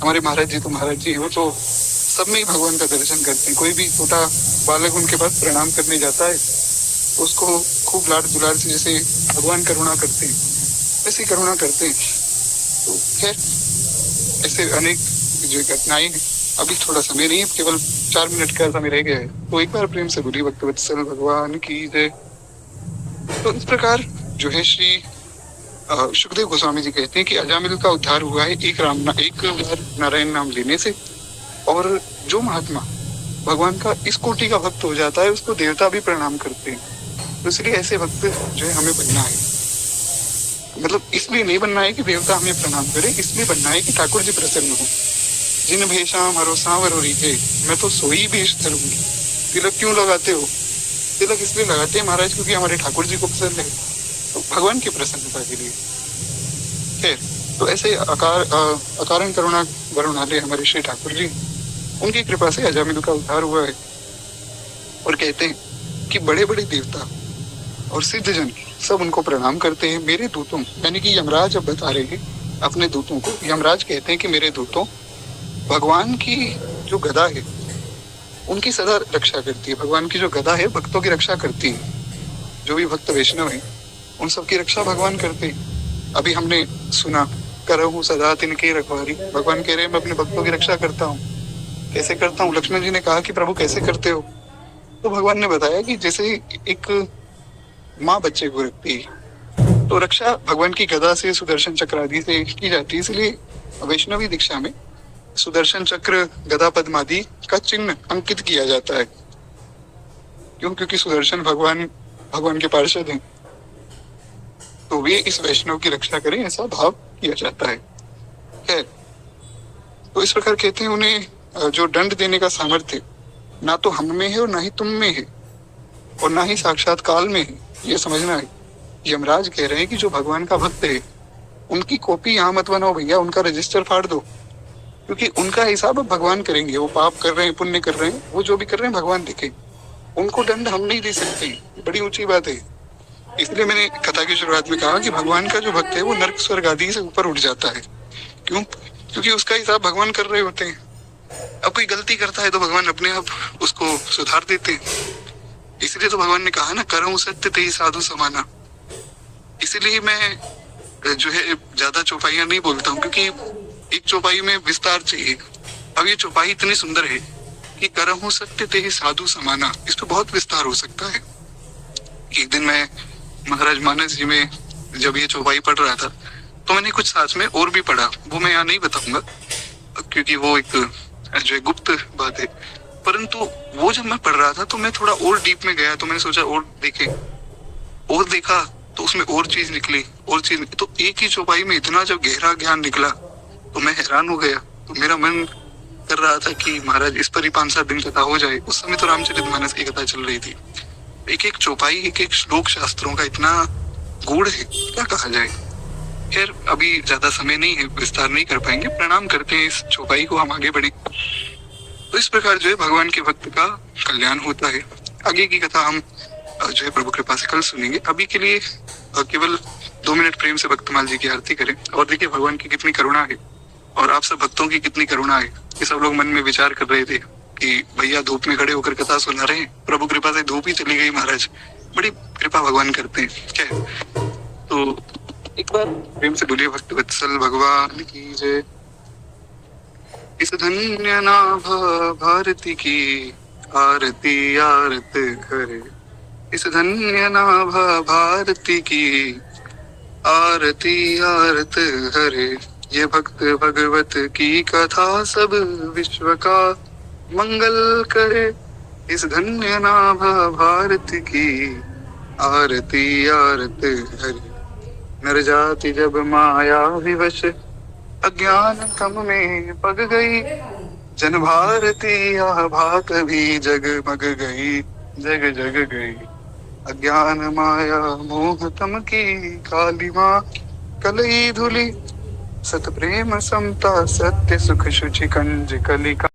Speaker 1: हमारे महाराज जी हैं, वो तो सब में ही भगवान का दर्शन करते हैं। कोई भी छोटा बालक उनके पास प्रणाम करने जाता है, उसको खूब लाड दुलार से जैसे भगवान करुणा करते हैं वैसे करुणा करते हैं। तो खैर ऐसे अनेक जो घटनाएं हैं। अभी थोड़ा समय नहीं है, केवल 4 मिनट का समय रह गया है, तो एक बार प्रेम से बोलिए भक्तवत्सल भगवान की जय। तो इस प्रकार जो है श्री सुखदेव गोस्वामी जी कहते हैं कि अजामिल का उद्धार हुआ है एक बार नारायण नाम लेने से। और जो महात्मा भगवान का इस कोटि का भक्त हो जाता है उसको देवता भी प्रणाम करते हैं। तो इसलिए ऐसे भक्त जो है हमें बनना है। मतलब इसलिए नहीं बनना है कि देवता हमें प्रणाम करे, इसलिए बनना है कि ठाकुर जी प्रसन्न हो। जिन भेषाम हरो सांवर रीते, मैं तो सोई भेष धरूंगी। तिलक क्यों लगाते हो? तिलक इसलिए लगाते हैं महाराज क्योंकि हमारे ठाकुर जी को पसंद है, तो भगवान की प्रसन्नता के लिए। खैर तो ऐसे अकारण करुणा वरुणालय हमारे श्री ठाकुर जी, उनकी कृपा से अजामिल का उद्धार हुआ है। और कहते हैं कि बड़े बड़े देवता और सिद्ध जन सब उनको प्रणाम करते हैं। मेरे दूतों, यानी कि यमराज अब बता रहे हैं अपने दूतों को। यमराज कहते हैं कि मेरे दूतों, भगवान की जो गदा है उनकी सदा रक्षा करती है। भगवान की जो गदा है भक्तों की रक्षा करती है। जो भी भक्त वैष्णव है उन सबकी रक्षा भगवान करते हैं। अभी हमने सुना, करहूं सदा तिनके रखवारी। भगवान कह रहे हैं मैं अपने भक्तों की रक्षा करता हूँ। कैसे करता हूँ? लक्ष्मण जी ने कहा कि प्रभु कैसे करते हो? तो भगवान ने बताया कि जैसे एक माँ बच्चे को रखती है, तो रक्षा भगवान की गदा से, सुदर्शन चक्र आदि से की जाती है। इसलिए वैष्णवी दीक्षा में सुदर्शन चक्र, गदा, पद्म आदि का चिन्ह अंकित किया जाता है। क्यों? क्योंकि सुदर्शन भगवान के पार्षद हैं, तो वे इस वैष्णव की रक्षा करें ऐसा भाव किया जाता है। तो इस प्रकार कहते हैं उन्हें जो दंड देने का सामर्थ्य ना तो हम में है और ना ही तुम में है और ना ही साक्षात काल में है, ये समझना है। यमराज कह रहे हैं कि जो भगवान का भक्त है उनकी कॉपी यहाँ मत बनाओ भैया, उनका रजिस्टर फाड़ दो, क्योंकि उनका हिसाब अब भगवान करेंगे। वो पाप कर रहे हैं, पुण्य कर रहे हैं, वो जो भी कर रहे हैं भगवान देखे। उनको दंड हम नहीं दे सकते, बड़ी ऊंची बात है। इसलिए मैंने कथा की शुरुआत में कहा कि भगवान का जो भक्त है वो नर्क स्वर्ग आदि से ऊपर उठ जाता है। क्यों? क्योंकि उसका हिसाब भगवान कर रहे होते हैं। अब कोई गलती करता है तो भगवान अपने आप उसको सुधार देते हैं। इसलिए तो भगवान ने कहा ना, करहूं सत्य तेहि साधु समाना। इसीलिए मैं जो है ज्यादा चौपाइयां नहीं बोलता हूँ, क्योंकि एक चौपाई में विस्तार चाहिए। अब ये चौपाई इतनी सुंदर है कि करहूं सत्य तेहि साधु समाना, इस पर बहुत विस्तार हो सकता है। एक दिन मैं महाराज मानस जी में जब ये चौपाई पढ़ रहा था तो मैंने कुछ साथ में और भी पढ़ा, वो मैं यहाँ नहीं बताऊंगा क्योंकि वो एक जो है गुप्त बात है। परंतु वो जब मैं पढ़ रहा था तो मैं थोड़ा और डीप में गया, तो मैंने सोचा और देखा तो उसमें और चीज निकली, तो एक ही चौपाई में इतना जब गहरा ज्ञान निकला तो मैं हैरान हो गया। तो मेरा मन कर रहा था कि महाराज इस पर ही 5-7 दिन कथा हो जाए। उस समय तो रामचरितमानस की कथा चल रही थी। एक एक चौपाई, एक एक श्लोक शास्त्रों का इतना गूढ़ है, क्या कहा जाए। खैर अभी ज्यादा समय नहीं है, विस्तार नहीं कर पाएंगे। प्रणाम करते हैं इस चौपाई को, हम आगे बढ़े। तो इस प्रकार जो है भगवान के भक्त का कल्याण होता है। आगे की कथा हम जो है प्रभु कृपा से कल सुनेंगे। अभी के लिए केवल 2 मिनट प्रेम से भक्तमाल जी की आरती करें और देखिए भगवान की कितनी करुणा है और आप सब भक्तों की कितनी करुणा है। ये सब लोग मन में विचार कर रहे थे कि भैया धूप में खड़े होकर कथा सुना रहे हैं, प्रभु कृपा से धूप ही चली गई महाराज। बड़ी कृपा भगवान करते हैं। क्या तो एक बार प्रेम से बोलिए भक्त वत्सल भगवान की जय। इस धन्य नाभ भारती की आरती आरत करे, इस धन्य नाभ भारती की आरती आरत हरे। ये भक्त भगवत की कथा सब विश्व का मंगल करे, इस धन्य नाभ भारत की आरती आरत हरे। नर जाति जब माया विवश अज्ञान तम में पग गई, जन भारती आभा कभी जगमग गई, जग जग गई। अज्ञान माया मोह तम की काली माँ कलई धुली सत प्रेम समता सत्य सुख शुचि कंज कलिका